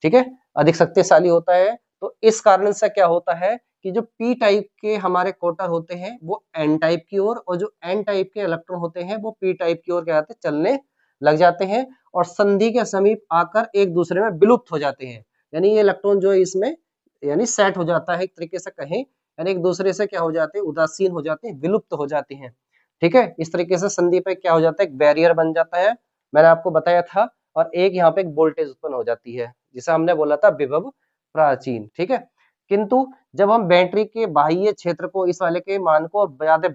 ठीक है, अधिक शक्तिशाली होता है। तो इस कारण से क्या होता है कि जो पी टाइप के हमारे कोटर होते हैं वो एन टाइप की ओर, और जो एन टाइप के इलेक्ट्रॉन होते हैं वो पी टाइप की ओर क्या होते हैं, चलने लग जाते हैं और संधि के समीप आकर एक दूसरे में विलुप्त हो जाते हैं। यानी ये इलेक्ट्रॉन जो है इसमें यानी सेट हो जाता है, एक तरीके से कहें, यानी एक दूसरे से क्या हो जाते हैं, उदासीन हो जाते हैं, विलुप्त हो जाते हैं, ठीक है। इस तरीके से संधि पे क्या हो जाता है, एक बैरियर बन जाता है, मैंने आपको बताया था। और एक यहाँ पे एक वोल्टेज उत्पन्न हो जाती है, जिसे हमने बोला था विभव प्राचीन, ठीक है। किंतु जब हम बैटरी के बाह्य क्षेत्र को, इस वाले के मान को ज्यादा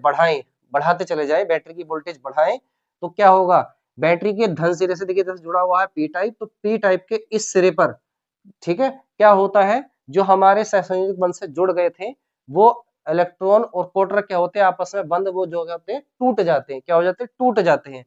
बढ़ाते चले जाएं, बैटरी की वोल्टेज बढ़ाएं, तो क्या होगा, बैटरी के धन सिरे से देखिए जुड़ा हुआ है पी टाइप, तो पी टाइप के इस सिरे पर, ठीक है, क्या होता है, जो हमारे सहसंयोजक बंध से जुड़ गए थे वो इलेक्ट्रॉन और प्रोटॉन क्या होते हैं आपस में बंध, वो जो होते हैं टूट जाते हैं, क्या हो जाते हैं, टूट जाते हैं।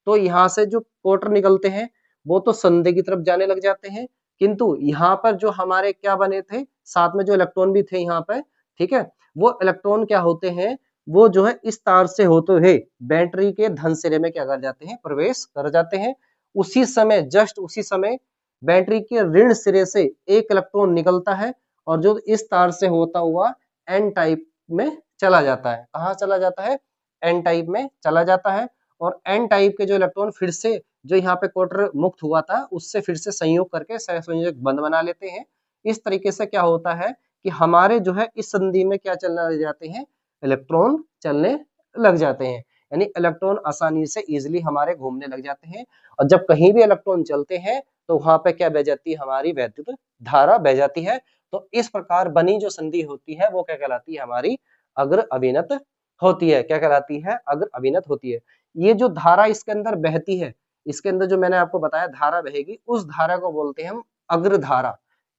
तो यहाँ से जो प्रोटॉन निकलते हैं वो तो संधि की तरफ जाने लग जाते हैं, किंतु यहाँ पर जो हमारे क्या बने थे, साथ में जो इलेक्ट्रॉन भी थे यहाँ पे, ठीक है, वो इलेक्ट्रॉन क्या होते हैं, वो जो है इस तार से होते हुए बैटरी के धन सिरे में क्या कर जाते हैं, प्रवेश कर जाते हैं। उसी समय, जस्ट उसी समय बैटरी के ऋण सिरे से एक इलेक्ट्रॉन निकलता है और जो इस तार से होता हुआ एन टाइप में चला जाता है। कहाँ चला जाता है, एन टाइप में चला जाता है। और एन टाइप के जो इलेक्ट्रॉन फिर से जो यहाँ पे क्वार्टर मुक्त हुआ था उससे फिर से संयोग करके सहसंयोजक बंध बना लेते हैं। इस तरीके से क्या होता है कि हमारे जो है इस संधि में क्या चलने लग जाते हैं, इलेक्ट्रॉन चलने लग जाते हैं, यानी इलेक्ट्रॉन आसानी से इजिली हमारे घूमने लग जाते हैं। और जब कहीं भी इलेक्ट्रॉन चलते हैं तो वहां पे क्या बह जाती है, हमारी वैद्युत धारा बह जाती है। तो इस प्रकार बनी जो संधि होती है वो क्या कहलाती है, हमारी अग्र अभिनत होती है। क्या कहलाती है, अग्र अभिनत होती है। ये जो धारा इसके अंदर बहती है, इसके अंदर जो मैंने आपको बताया धारा बहेगी, उस धारा को बोलते हैं हम अग्र धारा।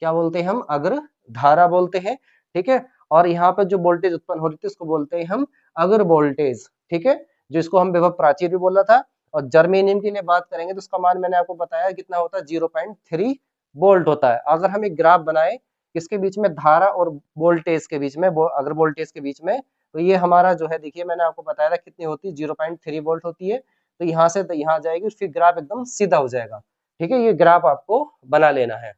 क्या बोलते हैं हम, अग्र धारा बोलते हैं, ठीक है। और यहाँ पर जो वोल्टेज उत्पन्न हो रही थी उसको बोलते हैं हम अग्र वोल्टेज, ठीक है, जिसको हम विभव प्राचीर भी बोला था। और जर्मेनियम के लिए बात करेंगे तो उसका मान मैंने आपको बताया कितना होता है, 0.3 वोल्ट होता है। अगर हम एक ग्राफ बनाए किसके बीच में, धारा और वोल्टेज के बीच में, अगर वोल्टेज के बीच में, तो ये हमारा जो है देखिए मैंने आपको बताया था कितनी होती है, 0.3 वोल्ट होती है। तो यहाँ से तो यहाँ जाएगी, फिर ग्राफ एकदम सीधा हो जाएगा, ठीक है। ये ग्राफ आपको बना लेना है,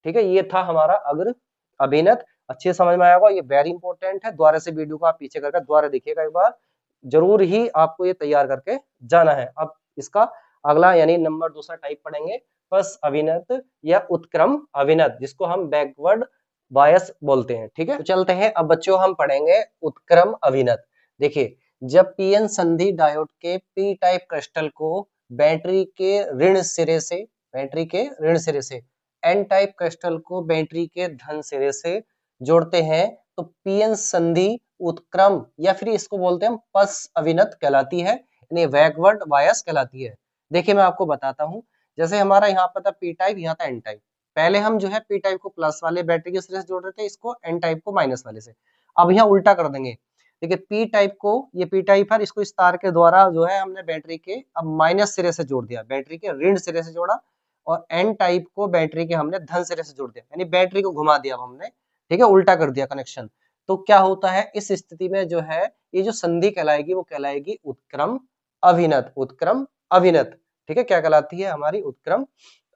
ठीक है। ये था हमारा अग्र अभिनत, अच्छे समझ में आया होगा, ये वेरी इंपॉर्टेंट है। दोबारा से वीडियो को आप पीछे करके दोबारा देखिएगा एक बार, जरूर ही आपको ये तैयार करके जाना है। अब इसका अगला यानी नंबर दूसरा टाइप पढ़ेंगे, पस अभिनत या उत्क्रम अभिनत, जिसको हम बैकवर्ड बायस बोलते हैं, ठीक है। तो चलते हैं अब बच्चों, हम पढ़ेंगे उत्क्रम अभिनत। देखिए, जब पीएन संधि डायोड के पी टाइप क्रिस्टल को बैटरी के ऋण सिरे से, बैटरी के ऋण सिरे से एन टाइप क्रिस्टल को बैटरी के धन सिरे से जोड़ते हैं तो पीएन संधि उत्क्रम या फिर इसको बोलते हैं हम पस अभिनत कहलाती है, यानी बैकवर्ड बायस कहलाती है। देखिए मैं आपको बताता हूँ, जैसे हमारा यहाँ पर था पी टाइप, यहाँ था एन टाइप। पहले हम जो है पी टाइप को प्लस वाले बैटरी के सिरे से जोड़ रहे थे, इसको एन टाइप को माइनस वाले से। अब यहाँ उल्टा कर देंगे, देखिए पी टाइप को, ये पी टाइप है, इसको इस तार के द्वारा जो है हमने बैटरी के अब माइनस सिरे से जोड़ दिया, बैटरी के ऋण सिरे से जोड़ा। और एन टाइप को बैटरी के हमने धन सिरे से जोड़ दिया, यानी बैटरी को घुमा दिया अब हमने, ठीक है, उल्टा कर दिया कनेक्शन। तो क्या होता है इस स्थिति में जो है ये जो संधि कहलाएगी वो कहलाएगी उत्क्रम अभिनत, उत्क्रम अभिनत, ठीक है। क्या कहलाती है, हमारी उत्क्रम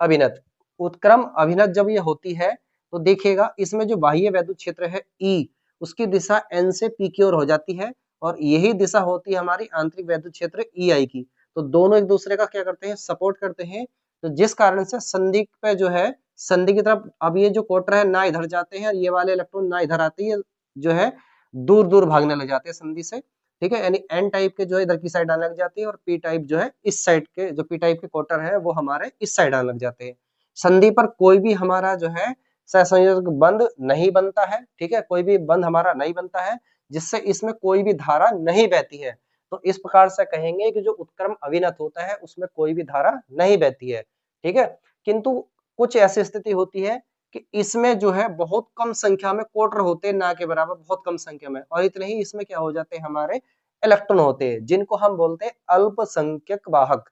अभिनत। उत्क्रम अभिनत जब ये होती है तो देखिएगा इसमें जो बाह्य वैद्युत क्षेत्र है ई, उसकी दिशा एन से पी की ओर हो जाती है, और यही दिशा होती है हमारी आंतरिक वैद्युत क्षेत्र ई आई की। तो दोनों एक दूसरे का क्या करते हैं, सपोर्ट करते हैं। तो जिस कारण से संधि पे जो है, संधि की तरफ अब ये जो क्वार्टर है ना इधर जाते हैं, ये वाले इलेक्ट्रॉन ना इधर आते हैं, जो है दूर दूर भागने लग जाते हैं संधि से, ठीक है। यानी एन टाइप के जो है इधर की साइड आने लग जाती है, और पी टाइप जो है इस साइड के, जो पी टाइप के क्वार्टर है वो हमारे इस साइड आने लग जाते हैं। संधि पर कोई भी हमारा जो है सहसंयोजक बंध नहीं बनता है, ठीक है, कोई भी बंध हमारा नहीं बनता है, जिससे इसमें कोई भी धारा नहीं बहती है। तो इस प्रकार से कहेंगे कि जो उत्क्रम अभिनत होता है उसमें कोई भी धारा नहीं बहती है, ठीक है। किंतु कुछ ऐसी स्थिति होती है कि इसमें जो है बहुत कम संख्या में क्वार्टर होते हैं, ना के बराबर बहुत कम संख्या में, और इतने ही इसमें क्या हो जाते हैं, हमारे इलेक्ट्रॉन होते हैं, जिनको हम बोलते हैं अल्पसंख्यक वाहक।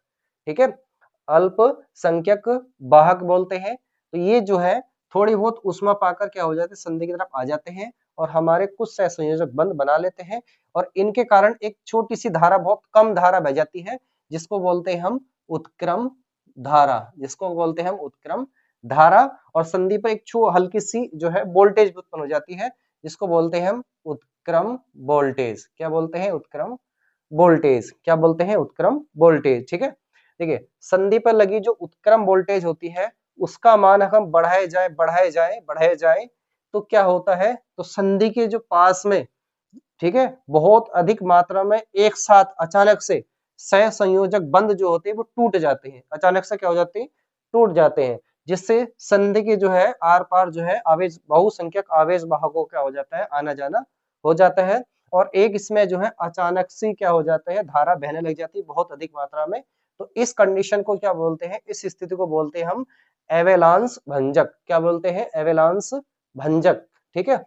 ठीक है, अल्पसंख्यक वाहक बोलते हैं। तो ये जो है थोड़ी बहुत ऊष्मा पाकर क्या हो जाते हैं, संधि की तरफ आ जाते हैं और हमारे कुछ सहसंयोजक बंध बना लेते हैं, और इनके कारण एक छोटी सी धारा, बहुत कम धारा बह जाती है, जिसको बोलते हैं हम उत्क्रम धारा, जिसको बोलते हैं हम उत्क्रम धारा। और संधि पर एक हल्की सी जो है वोल्टेज उत्पन्न हो जाती है, जिसको बोलते हैं हम उत्क्रम वोल्टेज। क्या बोलते हैं? उत्क्रम वोल्टेज। क्या बोलते हैं? उत्क्रम वोल्टेज। ठीक है, देखिए संधि पर लगी जो उत्क्रम वोल्टेज होती है, उसका मान हम बढ़ाए जाए तो क्या होता है, तो संधि के जो पास में, ठीक है, बहुत अधिक मात्रा में एक साथ अचानक से सहसंयोजक बंध जो होते हैं वो टूट जाते हैं। अचानक से क्या हो जाते हैं? टूट जाते हैं, जिससे संधि के जो है आर पार जो है आवेश, बहुसंख्यक आवेश वाहकों क्या हो जाता है, आना जाना हो जाता है। और एक इसमें जो है अचानक से क्या हो जाता है, धारा बहने लग जाती है बहुत अधिक मात्रा में। तो इस कंडीशन को क्या बोलते हैं, इस स्थिति को बोलते हैं हम एवेलांस भंजक। क्या बोलते हैं? एवेलांस भंजक। ठीक है,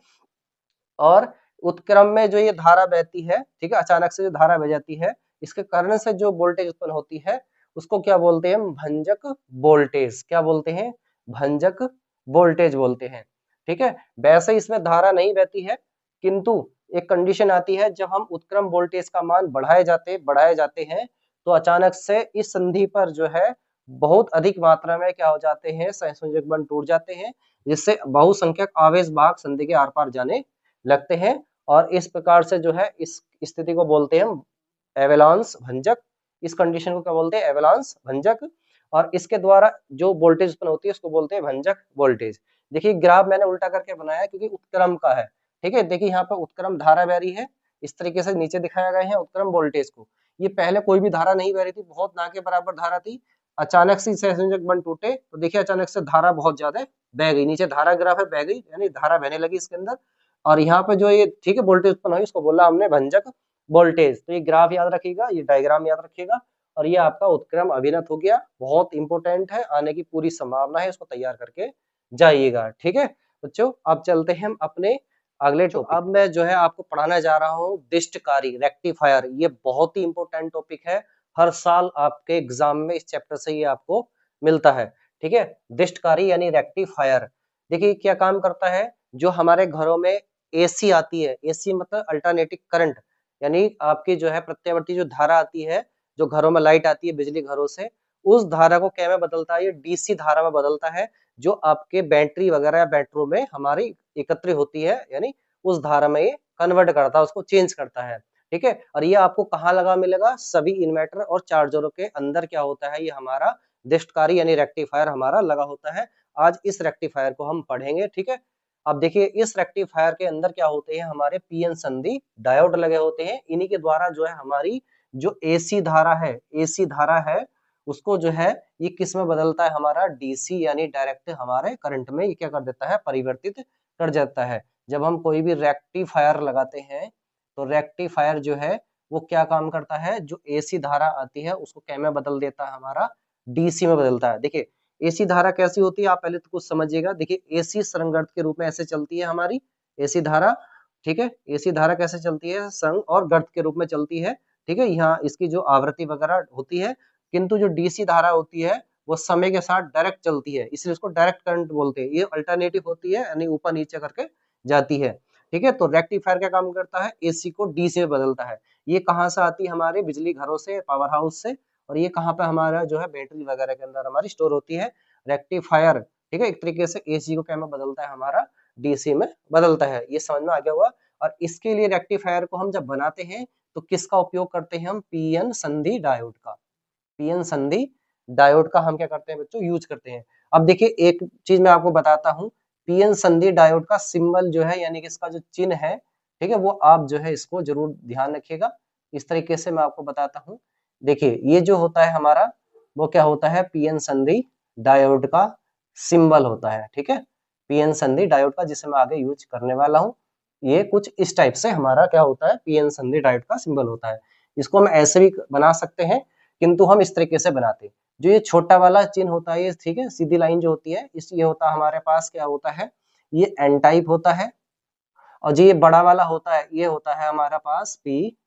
और उत्क्रम में जो ये धारा बहती है, ठीक है, अचानक से जो धारा बह जाती है, इसके कारण से जो वोल्टेज उत्पन्न होती है, उसको क्या बोलते हैं? भंजक वोल्टेज। क्या बोलते हैं? भंजक वोल्टेज बोलते हैं। ठीक है, वैसे इसमें धारा नहीं बहती है, किंतु एक कंडीशन आती है, जब हम उत्क्रम वोल्टेज का मान बढ़ाए जाते हैं, तो अचानक से इस संधि पर जो है बहुत अधिक मात्रा में क्या हो जाते हैं, सहसंयोजक बंध टूट जाते हैं, जिससे बहुसंख्यक आवेश वाहक संधि के आर पार जाने लगते हैं। और इस प्रकार से जो है इस स्थिति को बोलते हैं हम एवेलांस भंजक। इस कंडीशन को क्या बोलते हैं? एवेलांस भंजक। और इसके द्वारा जो वोल्टेज उत्पन्न होती है उसको बोलते हैं भंजक वोल्टेज। देखिए ग्राफ मैंने उल्टा करके बनाया क्योंकि उत्क्रम का है। ठीक है, देखिए यहाँ पर उत्क्रम धारा बह रही है, इस तरीके से नीचे दिखाया गया है उत्क्रम वोल्टेज को। ये पहले कोई भी धारा नहीं बह रही थी, बहुत ना के बराबर धारा थी, अचानक से सहसंयोजक बंध टूटे तो देखिए अचानक से धारा बहुत ज्यादा बह गई, नीचे धारा ग्राफ है, बह गई, यानी धारा बहने लगी इसके अंदर। और यहाँ पे जो ये, ठीक है, वोल्टेज उत्पन्न हुई, इसको बोला हमने भंजक वोल्टेज। तो ये ग्राफ याद रखिएगा, ये डायग्राम याद रखिएगा। और ये आपका उत्क्रम अभिनत हो गया, बहुत इंपॉर्टेंट है, आने की पूरी संभावना है, इसको तैयार करके जाइएगा। ठीक है बच्चों, अब चलते हैं हम अपने अगले टॉपिक। अब मैं जो है आपको पढ़ाने जा रहा हूँ दिष्टकारी रेक्टिफायर। ये बहुत ही इंपॉर्टेंट टॉपिक है, हर साल आपके एग्जाम में इस चैप्टर से ये आपको मिलता है। ठीक है, दिष्टकारी यानी रेक्टिफायर। देखिए क्या काम करता है, जो हमारे घरों में एसी आती है, एसी मतलब अल्टरनेटिंग करंट, यानी आपकी जो है प्रत्यावर्ती जो धारा आती है, जो घरों में लाइट आती है बिजली घरों से, उस धारा को क्या में बदलता है? ये डीसी धारा में बदलता है, जो आपके बैटरी वगैरह या बैटरों में हमारी एकत्रित होती है, यानी उस धारा में ये कन्वर्ट करता है, उसको चेंज करता है। ठीक है, और ये आपको कहाँ लगा मिलेगा? सभी इन्वर्टर और चार्जरों के अंदर क्या होता है, ये हमारा दिष्टकारी यानी रेक्टिफायर हमारा लगा होता है। आज इस रेक्टिफायर को हम पढ़ेंगे। ठीक है, अब देखिए इस रेक्टिफायर के अंदर क्या होते हैं, हमारे पीएन संधि डायोड लगे होते हैं। इन्हीं के द्वारा जो है हमारी जो एसी धारा है, एसी धारा है, उसको जो है ये किस में बदलता है? हमारा डीसी यानी डायरेक्ट हमारे करंट में ये क्या कर देता है? परिवर्तित कर जाता है। जब हम कोई भी रेक्टिफायर लगाते हैं तो रेक्टिफायर जो है वो क्या काम करता है? जो एसी धारा आती है उसको क्या में बदल देता है? हमारा डीसी में बदलता है। देखिए एसी धारा कैसी होती है, आप पहले तो कुछ समझिएगा। देखिए एसी संगर्त के रूप में ऐसे चलती है हमारी एसी धारा। ठीक है, एसी धारा कैसे चलती है? संग और गर्त के रूप में चलती है। ठीक है, यहाँ इसकी जो आवृत्ति वगैरह होती है, किंतु जो डीसी धारा होती है वो समय के साथ डायरेक्ट चलती है, इसलिए उसको डायरेक्ट करंट बोलते हैं। ये अल्टरनेटिव होती है, यानी ऊपर नीचे करके जाती है। ठीक है, तो रेक्टिफायर क्या काम करता है? एसी को डीसी में बदलता है। ये कहाँ से आती है? हमारे बिजली घरों से, पावर हाउस से। और ये कहाँ पे हमारा जो है बैटरी वगैरह के अंदर हमारी स्टोर होती है रेक्टिफायर। ठीक है, एक तरीके से एसी को क्या में बदलता है? हमारा डीसी में बदलता है। ये समझ में आ गया हुआ। और इसके लिए रेक्टिफायर को हम जब बनाते हैं तो किसका उपयोग करते हैं? हम पीएन संधि डायोड का, पीएन संधि डायोड का हम क्या करते हैं बच्चों? यूज करते हैं। अब देखिए एक चीज मैं आपको बताता हूँ, पीएन संधि डायोड का सिंबल जो है, यानी कि इसका जो चिन्ह है, ठीक है, वो आप जो है इसको जरूर ध्यान रखिएगा। इस तरीके से मैं आपको बताता हूँ। देखिए ये जो होता है हमारा, वो क्या होता है? पीएन संधि डायोड का सिंबल होता है। ठीक है, पीएन संधि डायोड का, जिसे मैं आगे यूज करने वाला हूँ। ये कुछ इस टाइप से हमारा क्या होता है? पीएन संधि डायोड का सिंबल होता है। इसको हम ऐसे भी बना सकते हैं, किंतु हम इस तरीके से बनाते हैं। जो ये छोटा वाला चिन्ह होता है, ये ठीक है, सीधी लाइन जो होती है, इस ये होता है हमारे पास क्या होता है? ये एन टाइप होता है। और जो ये बड़ा वाला होता है, ये होता है हमारा पास पी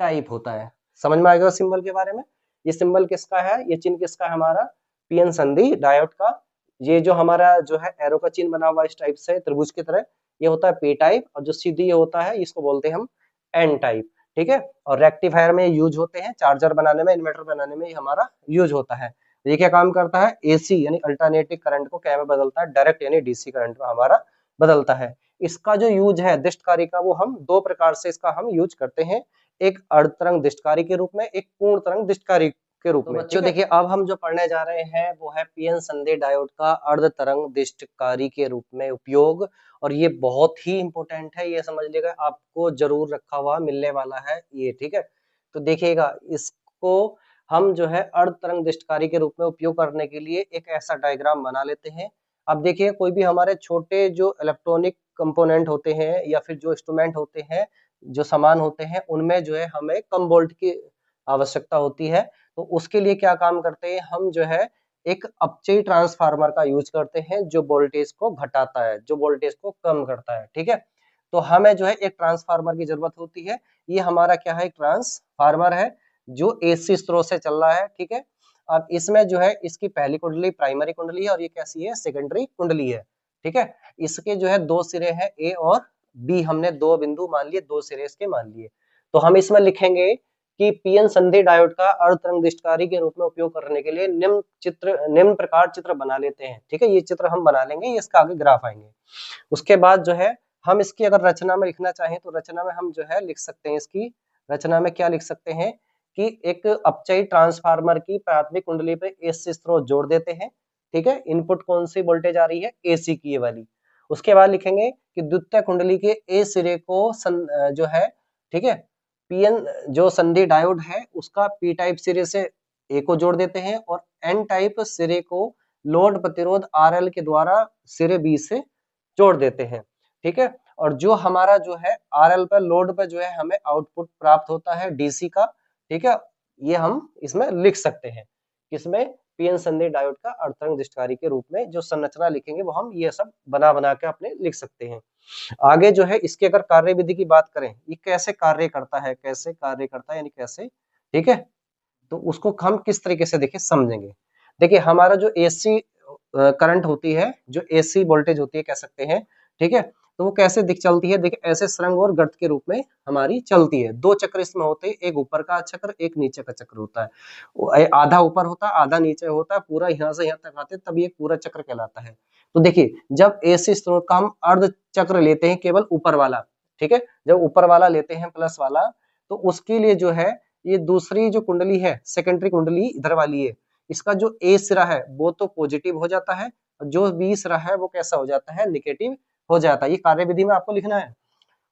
टाइप होता है। समझ में आ गया सिंबल के बारे में। ये सिंबल किसका है, ये चिन्ह किसका है, हमारा पीएन संधि डायोड का। ये जो हमारा जो है एरो का चिन्ह बना हुआ इस टाइप से त्रिभुज की तरह, ये होता है पी टाइप, और जो सीधी ये होता है इसको बोलते हैं हम एन टाइप। ठीक है, और रेक्टिफायर में यूज होते हैं, चार्जर बनाने में, इन्वर्टर बनाने में ये हमारा यूज होता है। ये क्या काम करता है, एसी यानी अल्टरनेटिंग करंट को क्या में बदलता है, डायरेक्ट यानी डीसी करंट में हमारा बदलता है। इसका जो यूज है दिष्टकारी का, वो हम दो प्रकार से इसका हम यूज करते हैं, एक अर्धतरंग दिष्टकारी के रूप में, एक पूर्ण तरंग दिष्टकारी के रूप में। बच्चों देखिए, अब हम जो पढ़ने जा रहे हैं वो है पीएन संधि डायोड का अर्धतरंग दिष्टकारी के रूप में उपयोग, और ये बहुत ही इंपॉर्टेंट है, ये समझ लीजिएगा, आपको जरूर रखा हुआ मिलने वाला है ये। ठीक है, तो देखिएगा, इसको हम जो है अर्धतरंग दिष्टकारी के रूप में उपयोग करने के लिए एक ऐसा डायग्राम बना लेते हैं। अब देखिए, कोई भी हमारे छोटे जो इलेक्ट्रॉनिक कंपोनेंट होते हैं या फिर जो इंस्ट्रूमेंट होते हैं, जो सामान होते हैं, उनमें जो है हमें कम वोल्ट की आवश्यकता होती है। तो उसके लिए क्या काम करते हैं हम, जो है एक अपचयी ट्रांसफार्मर का यूज करते हैं, जो वोल्टेज को घटाता है, जो वोल्टेज को कम करता है। ठीक है, तो हमें जो है एक ट्रांसफार्मर की जरूरत होती है। ये हमारा क्या है, एक ट्रांसफार्मर है जो एसी स्रोत से चल रहा है। ठीक है, अब इसमें जो है इसकी पहली कुंडली प्राइमरी कुंडली है, और ये कैसी है, सेकेंडरी कुंडली है। ठीक है, इसके जो है दो सिरे हैं ए और बी, हमने दो बिंदु मान लिए, दो सिरे इसके मान लिए। तो हम इसमें लिखेंगे कि पीएन संधि डायोड का अर्धतरंग दिष्टकारी के रूप में उपयोग करने के लिए निम्न प्रकार चित्र बना लेते हैं। ठीक है, ये चित्र हम बना लेंगे, इसका आगे ग्राफ आएंगे। उसके बाद जो है हम इसकी अगर रचना में लिखना चाहें तो रचना में हम जो है लिख सकते हैं, इसकी रचना में क्या लिख सकते हैं कि एक अपचयी ट्रांसफार्मर की प्राथमिक कुंडली पे एसी स्रोत जोड़ देते हैं। ठीक है, इनपुट कौन सी वोल्टेज आ रही है, एसी की ये वाली। उसके बाद लिखेंगे कि द्वितीय कुंडली के ए सिरे को जो है, ठीक है, पीएन जो संधि डायोड है उसका पी टाइप सिरे से ए को जोड़ देते हैं, और एन टाइप सिरे को लोड प्रतिरोध आरएल के द्वारा सिरे बी से जोड़ देते हैं। ठीक है, और जो हमारा जो है आरएल पर लोड पर जो है हमें आउटपुट प्राप्त होता है डीसी का। ठीक है, ये हम इसमें लिख सकते हैं, किसमें, पीएन संधि डायोड का अर्धतरंग दिष्टकारी के रूप में। जो संरचना लिखेंगे वो हम ये सब बना बना के अपने लिख सकते हैं। आगे जो है इसकी अगर कार्य विधि की बात करें, ये कैसे कार्य करता है, कैसे कार्य करता है यानी कैसे, ठीक है, तो उसको हम किस तरीके से देखिए समझेंगे। देखिए, हमारा जो एसी करंट होती है, जो एसी वोल्टेज होती है कह सकते हैं, ठीक है, तो वो कैसे दिख चलती है, देखिए ऐसे सुरंग और गर्त के रूप में हमारी चलती है। दो चक्र इसमें होते हैं, एक ऊपर का चक्र, एक नीचे का चक्र होता है। आधा ऊपर होता है, आधा नीचे होता है, पूरा यहाँ से यहाँ तक आते तब ये पूरा चक्र कहलाता है। तो देखिए, जब एसी स्रोत का हम अर्ध चक्र लेते हैं, केवल ऊपर वाला, ठीक है, जब ऊपर वाला लेते हैं प्लस वाला, तो उसके लिए जो है ये दूसरी जो कुंडली है, सेकेंडरी कुंडली इधर वाली है, इसका जो ए सिरा है वो तो पॉजिटिव हो जाता है, और जो बी सिरा है वो कैसा हो जाता है, निगेटिव हो जाता है। ये कार्य विधि में आपको लिखना है।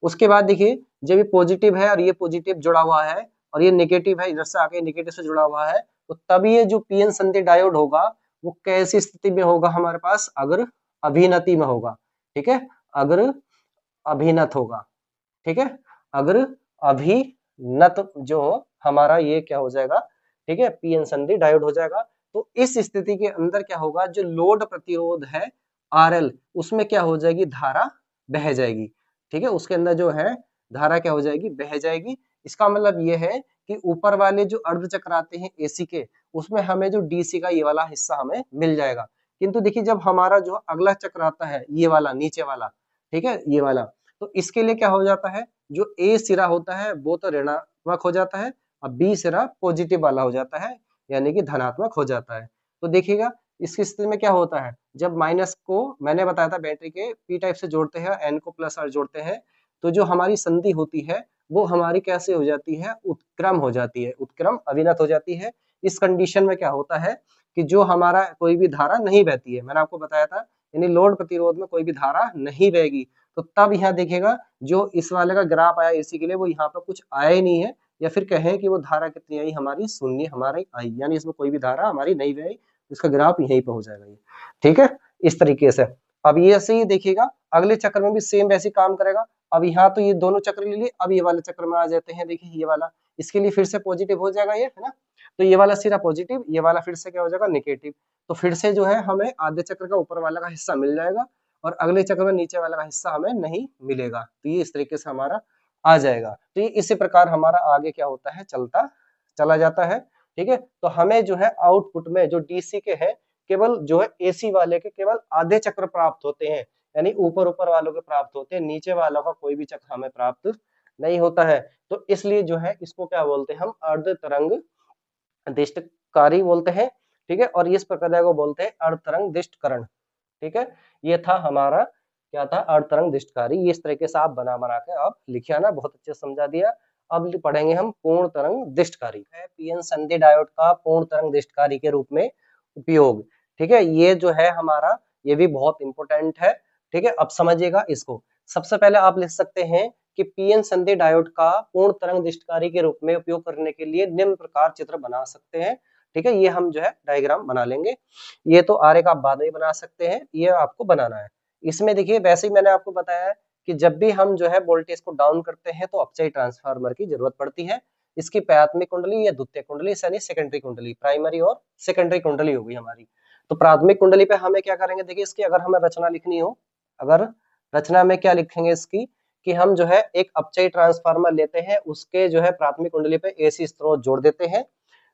उसके बाद देखिए, जब ये पॉजिटिव है और ये पॉजिटिव जुड़ा हुआ है, और ये नेगेटिव है, इधर से आके नेगेटिव से जुड़ा हुआ है, तो तब ये जो पीएन संधि डायोड होगा वो कैसी स्थिति में होगा हमारे पास, अगर अभिनति में होगा। ठीक है, अगर अभिनत होगा, ठीक है, अगर अभिनत जो हमारा ये क्या हो जाएगा, ठीक है, पीएन संधि डायोड हो जाएगा। तो इस स्थिति के अंदर क्या होगा, जो लोड प्रतिरोध है आरएल, उसमें क्या हो जाएगी, धारा बह जाएगी। ठीक है, उसके अंदर जो है धारा क्या हो जाएगी, बह जाएगी। इसका मतलब ये है कि ऊपर वाले जो अर्धचक्र आते हैं एसी के, उसमें हमें जो डीसी का ये वाला हिस्सा हमें मिल जाएगा। किंतु देखिए, जब हमारा जो अगला चक्र आता है, ये वाला नीचे वाला, ठीक है, ये वाला, तो इसके लिए क्या हो जाता है, जो ए सिरा होता है वो तो ऋणात्मक हो जाता है, और बी सिरा पॉजिटिव वाला हो जाता है, यानी कि धनात्मक हो जाता है। तो देखिएगा, इस स्थिति में क्या होता है, जब माइनस को मैंने बताया था बैटरी के पी टाइप से जोड़ते हैं, एन को प्लस आर जोड़ते हैं, तो जो हमारी संधि होती है वो हमारी कैसे हो जाती है, उत्क्रम हो जाती है, उत्क्रम अविनत हो जाती है। इस कंडीशन में क्या होता है कि जो हमारा कोई भी धारा नहीं बहती है, मैंने आपको बताया था, यानी लोड प्रतिरोध में कोई भी धारा नहीं बहेगी। तो तब यहाँ देखिएगा, जो इस वाले का ग्राफ आया एसी के लिए, वो यहाँ पर कुछ आया ही नहीं है, या फिर कहें कि वो धारा कितनी आई हमारी, शून्य हमारी आई, यानी इसमें कोई भी धारा हमारी नहीं बही, इसका ग्राफ यहीं पे हो जाएगा ये। ठीक है, इस तरीके से। अब ये ऐसे ही देखिएगा, अगले चक्र में भी सेम वैसे काम करेगा। अब यहाँ तो ये दोनों चक्र ले लिए, अब ये वाले चक्र में आ जाते हैं। देखिए ये वाला, इसके लिए फिर से पॉजिटिव हो जाएगा ये, है ना, तो ये वाला सिरा पॉजिटिव, ये वाला फिर से क्या हो जाएगा, नेगेटिव। तो फिर से जो है हमें आधे चक्र का ऊपर वाला का हिस्सा मिल जाएगा, और अगले चक्र में नीचे वाला का हिस्सा हमें नहीं मिलेगा। तो ये इस तरीके से हमारा आ जाएगा। तो ये इसी प्रकार हमारा आगे क्या होता है, चलता चला जाता है। ठीक है, तो हमें जो है आउटपुट में जो डीसी के हैं केवल जो है एसी वाले के केवल आधे चक्र प्राप्त होते हैं, यानी ऊपर ऊपर वालों के प्राप्त होते हैं, नीचे वालों का कोई भी चक्र हमें प्राप्त नहीं होता है। तो इसलिए जो है इसको क्या बोलते हैं हम, अर्ध तरंग दिष्टकारी बोलते हैं। ठीक है, और इस प्रक्रिया को बोलते हैं अर्ध तरंग दिष्टकरण। ठीक है, ये था हमारा क्या था, अर्ध तरंग दिष्टकारी। ये इस तरीके से आप बना बना के आप लिखिए ना, बहुत अच्छे से समझा दिया। अब पढ़ेंगे हम पूर्ण तरंग दिष्टकारी है, पीएन संधि डायोड का पूर्ण तरंग दिष्टकारी के रूप में उपयोग। ठीक है, ये जो है हमारा ये भी बहुत इंपॉर्टेंट है। ठीक है, अब समझिएगा इसको। सबसे पहले आप लिख सकते हैं कि पीएन संधि डायोड का पूर्ण तरंग दिष्टकारी के रूप में उपयोग करने के लिए निम्न प्रकार चित्र बना सकते हैं। ठीक है, ये हम जो है डायग्राम बना लेंगे। ये तो आरेख आप बाद में बना सकते हैं, ये आपको बनाना है। इसमें देखिए वैसे ही मैंने आपको बताया है कि जब भी हम जो है वोल्टेज को डाउन करते हैं तो अपचयी ट्रांसफार्मर की जरूरत पड़ती है। इसकी प्राथमिक कुंडली या द्वितीयक कुंडली यानी सेकेंडरी कुंडली, प्राइमरी और सेकेंडरी कुंडली होगी हमारी। तो प्राथमिक कुंडली पे हमें क्या करेंगे, देखिए इसकी अगर हमें रचना लिखनी हो, अगर रचना में क्या लिखेंगे इसकी, कि हम जो है एक अपचयी ट्रांसफार्मर लेते हैं, उसके जो है प्राथमिक कुंडली पे एसी स्रोत जोड़ देते हैं।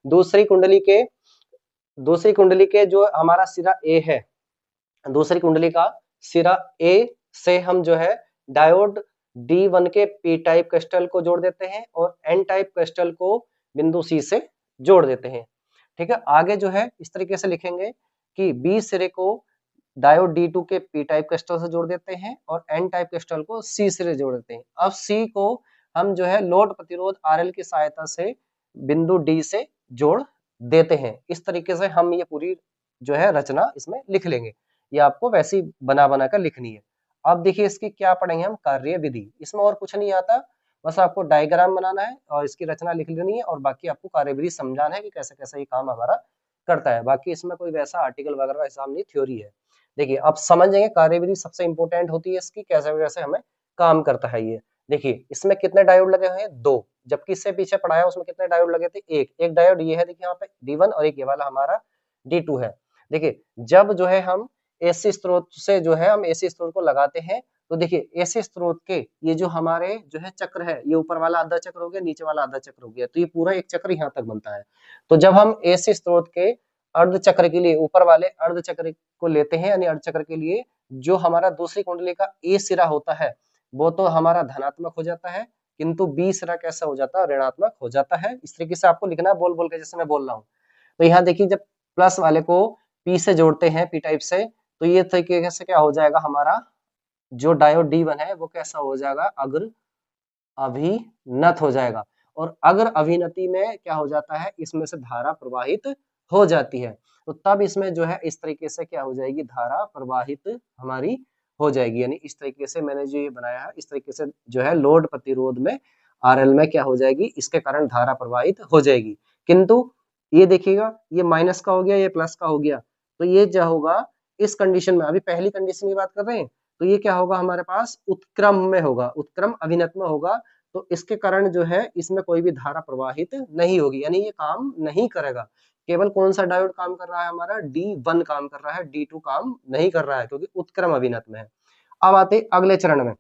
दूसरी कुंडली के जो हमारा सिरा ए है, दूसरी कुंडली का सिरा ए से हम जो है डायोड D1 के पी टाइप क्रिस्टल को जोड़ देते हैं और एन टाइप क्रिस्टल को बिंदु सी से जोड़ देते हैं। ठीक है, आगे जो है इस तरीके से लिखेंगे कि बी सिरे को डायोड D2 के पी टाइप क्रिस्टल से जोड़ देते हैं और एन टाइप क्रिस्टल को सी सिरे जोड़ देते हैं। अब सी को हम जो है लोड प्रतिरोध RL की सहायता से बिंदु डी से जोड़ देते हैं। इस तरीके से हम ये पूरी जो है रचना इसमें लिख लेंगे। ये आपको वैसी बना बना कर लिखनी है। अब देखिए इसकी क्या पढ़ेंगे हम, कार्य विधि। इसमें और कुछ नहीं आता, बस आपको डायग्राम बनाना है और इसकी रचना लिख लेनी है और बाकी आपको कार्य विधि समझाना है कि कैसे कैसे ये काम हमारा करता है। बाकी इसमें कोई वैसा आर्टिकल वगैरह का हिसाब नहीं, थ्योरी है। देखिए अब समझेंगे कार्य विधि सबसे इंपॉर्टेंट होती है इसकी, कैसे कैसे हमें काम करता है ये। देखिए इसमें कितने डायोड लगे हुए हैं, 2, जबकि इससे पीछे पढ़ाया उसमें कितने डायोड लगे थे, एक डायोड ये है देखिए यहाँ पे D1 और एक ये वाला हमारा D2 है। देखिए जब जो है हम एसी स्रोत से जो है हम एसी स्रोत को लगाते हैं, तो देखिए एसी स्रोत के ये जो हमारे जो है चक्र है, ये ऊपर वाला आधा चक्र हो गया, नीचे वाला आधा चक्र हो गया, तो ये पूरा एक चक्र यहाँ तक बनता है। तो जब हम एसी स्रोत के अर्ध चक्र के लिए ऊपर वाले अर्ध चक्र को लेते हैं, यानी अर्ध चक्र के लिए जो हमारा दूसरी कुंडली का ए सिरा होता है वो तो हमारा धनात्मक हो जाता है, किंतु बी सिरा कैसा हो जाता है, ऋणात्मक हो जाता है। इस तरीके से आपको लिखना है बोल बोल के, जैसे मैं बोल रहा हूँ। तो यहाँ देखिए जब प्लस वाले को पी से जोड़ते हैं, पी टाइप से, तो ये तरीके से क्या हो जाएगा, हमारा जो डायोड D1 है वो कैसा हो जाएगा, अग्र अभिनत हो जाएगा। और अग्र अभिनति में क्या हो जाता है, इसमें से धारा प्रवाहित हो जाती है। तो तब इसमें जो है इस तरीके से क्या हो जाएगी, धारा प्रवाहित हमारी हो जाएगी। यानी इस तरीके से मैंने जो ये बनाया है, इस तरीके से जो है लोड प्रतिरोध में RL में क्या हो जाएगी, इसके कारण धारा प्रवाहित हो जाएगी। किंतु ये देखिएगा, ये माइनस का हो गया, ये प्लस का हो गया, तो ये क्या होगा इस कंडीशन में, अभी पहली कंडीशन की बात कर रहे हैं, तो ये क्या होगा हमारे पास, उत्क्रम में होगा, उत्क्रम अभिनत में होगा। तो इसके कारण जो है इसमें कोई भी धारा प्रवाहित नहीं होगी, यानी ये काम नहीं करेगा। केवल कौन सा डायोड काम कर रहा है, हमारा D1 काम कर रहा है, D2 काम नहीं कर रहा है, क्योंकि उत्क्रम अभिनत में है। अब आते अगले चरण में,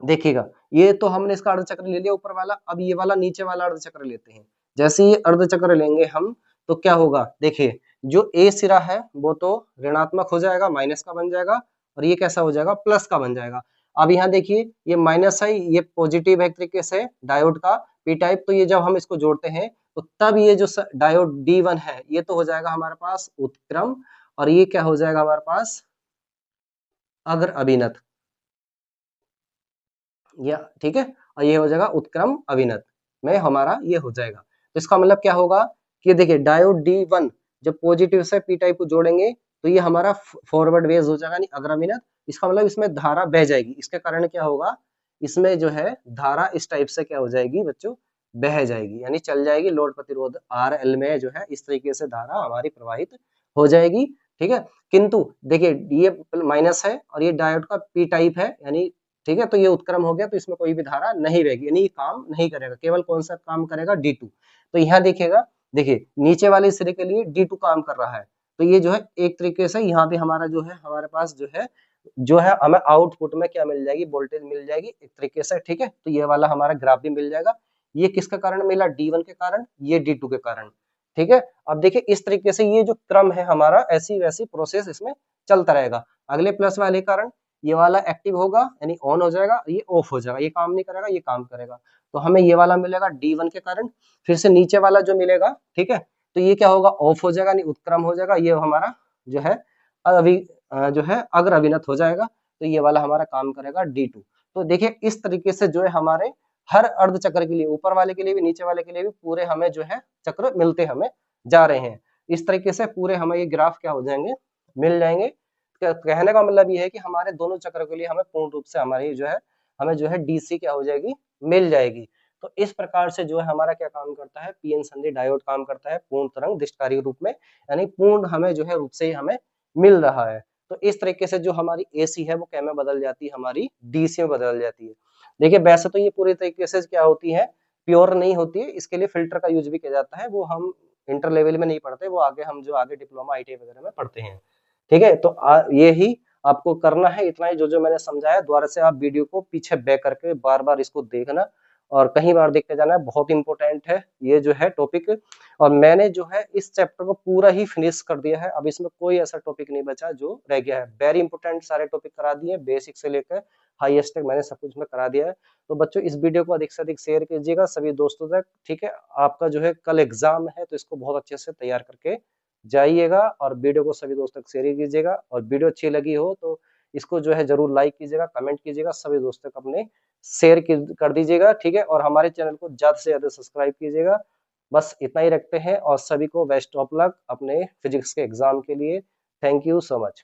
देखिएगा ये तो हमने इसका अर्धचक्र ले लिया ऊपर वाला, अब ये वाला नीचे वाला अर्धचक्र लेते हैं। जैसे ये अर्धचक्र लेंगे हम, तो क्या होगा, देखिए जो ए सिरा है वो तो ऋणात्मक हो जाएगा, माइनस का बन जाएगा, और ये कैसा हो जाएगा, प्लस का बन जाएगा। अब यहाँ देखिए ये माइनस है, ये पॉजिटिव है एक तरीके से डायोड का पी टाइप, तो ये जब हम इसको जोड़ते हैं तो तब ये जो डायोड D1 है ये तो हो जाएगा हमारे पास उत्क्रम, और ये क्या हो जाएगा हमारे पास, अग्र अभिनत, या ठीक है, और ये हो जाएगा उत्क्रम अभिनत में हमारा ये हो जाएगा। तो इसका मतलब क्या होगा कि देखिए डायोड D1 जब पॉजिटिव से पी टाइप को जोड़ेंगे तो ये हमारा फॉरवर्ड वेज हो जाएगा, अग्र अभिनत। इसका मतलब इसमें धारा बह जाएगी, इसके कारण क्या होगा, इसमें जो है धारा इस टाइप से क्या हो जाएगी बच्चों, बह जाएगी, यानी चल जाएगी। लोड प्रतिरोध RL में जो है इस तरीके से धारा हमारी प्रवाहित हो जाएगी। ठीक है, किंतु देखिए ये माइनस है और ये डायोड का पी टाइप है, यानी ठीक है, तो ये उत्क्रम हो गया, तो इसमें कोई भी धारा नहीं बहेगी, यानी ये काम नहीं करेगा। केवल कौन सा काम करेगा, D2। तो यहाँ देखिएगा, देखिए नीचे वाले सिरे के लिए D2 काम कर रहा है, तो ये जो है एक तरीके से यहाँ पे हमारा जो है हमारे पास जो है जो है हमें आउटपुट में क्या मिल जाएगी, वोल्टेज मिल जाएगी एक तरीके से, ठीक है। तो ये वाला हमारा ग्राफ भी मिल जाएगा। ये किसके कारण मिला, D1 के कारण, ये D2 के कारण, ठीक है। अब देखिए इस तरीके से ये जो क्रम है हमारा, ऐसी वैसी प्रोसेस इसमें चलता रहेगा। अगले प्लस वाले कारण ये वाला एक्टिव होगा यानी ऑन हो जाएगा, ये ऑफ हो जाएगा, ये काम नहीं करेगा, ये काम करेगा। तो हमें ये वाला मिलेगा D1 के कारण। फिर से नीचे वाला जो मिलेगा, ठीक है, तो ये क्या होगा, ऑफ हो जाएगा, यानी उत्क्रम हो जाएगा। ये हमारा जो है अभी जो है अग्र अभिनत हो जाएगा। तो ये वाला हमारा काम करेगा D2। तो देखिए इस तरीके से जो है हमारे हर अर्ध चक्र के लिए, ऊपर वाले के लिए भी नीचे वाले के लिए भी पूरे हमें जो है चक्र मिलते हमें जा रहे हैं। इस तरीके से पूरे हमें ये ग्राफ क्या हो जाएंगे, मिल जाएंगे। कहने का मतलब ये है कि हमारे दोनों चक्र के लिए हमें पूर्ण रूप से हमारी जो है हमें जो है DC क्या हो जाएगी, मिल जाएगी। तो इस प्रकार से जो है हमारा क्या काम करता है, पीएन संधि डायोड काम करता है पूर्ण तरंग दिष्टकारी रूप में, यानी पूर्ण हमें जो है रूप से ही हमें मिल रहा है। तो इस तरीके से जो हमारी AC है वो क्या में बदल जाती है, हमारी DC में बदल जाती है। देखिए वैसे तो ये पूरी तरीके से क्या होती है, प्योर नहीं होती है, इसके लिए फिल्टर का यूज भी किया जाता है। वो हम इंटर लेवल में नहीं पढ़ते, वो आगे हम जो आगे डिप्लोमा ITI वगैरह में पढ़ते हैं, ठीक है। तो ये ही आपको करना है, इतना ही जो मैंने समझाया। दोबारा से आप वीडियो को पीछे बैक करके बार बार इसको देखना और कई बार देखते जाना है, बहुत इंपॉर्टेंट है ये जो है टॉपिक। और मैंने जो है इस चैप्टर को पूरा ही फिनिश कर दिया है, अब इसमें कोई ऐसा टॉपिक नहीं बचा जो रह गया है। वेरी इंपॉर्टेंट सारे टॉपिक करा दिए, बेसिक से लेकर हाईएस्ट तक मैंने सब कुछ में करा दिया है। तो बच्चों इस वीडियो को अधिक से अधिक शेयर कीजिएगा सभी दोस्तों तक, ठीक है। आपका जो है कल एग्जाम है, तो इसको बहुत अच्छे से तैयार करके जाइएगा और वीडियो को सभी दोस्तों तक शेयर कीजिएगा। और वीडियो अच्छी लगी हो तो इसको जो है जरूर लाइक कीजिएगा, कमेंट कीजिएगा, सभी दोस्तों तक अपने शेयर कर दीजिएगा, ठीक है। और हमारे चैनल को ज्यादा से ज्यादा सब्सक्राइब कीजिएगा। बस इतना ही रखते हैं और सभी को बेस्ट ऑफ लक अपने फिजिक्स के एग्जाम के लिए। Thank you so much.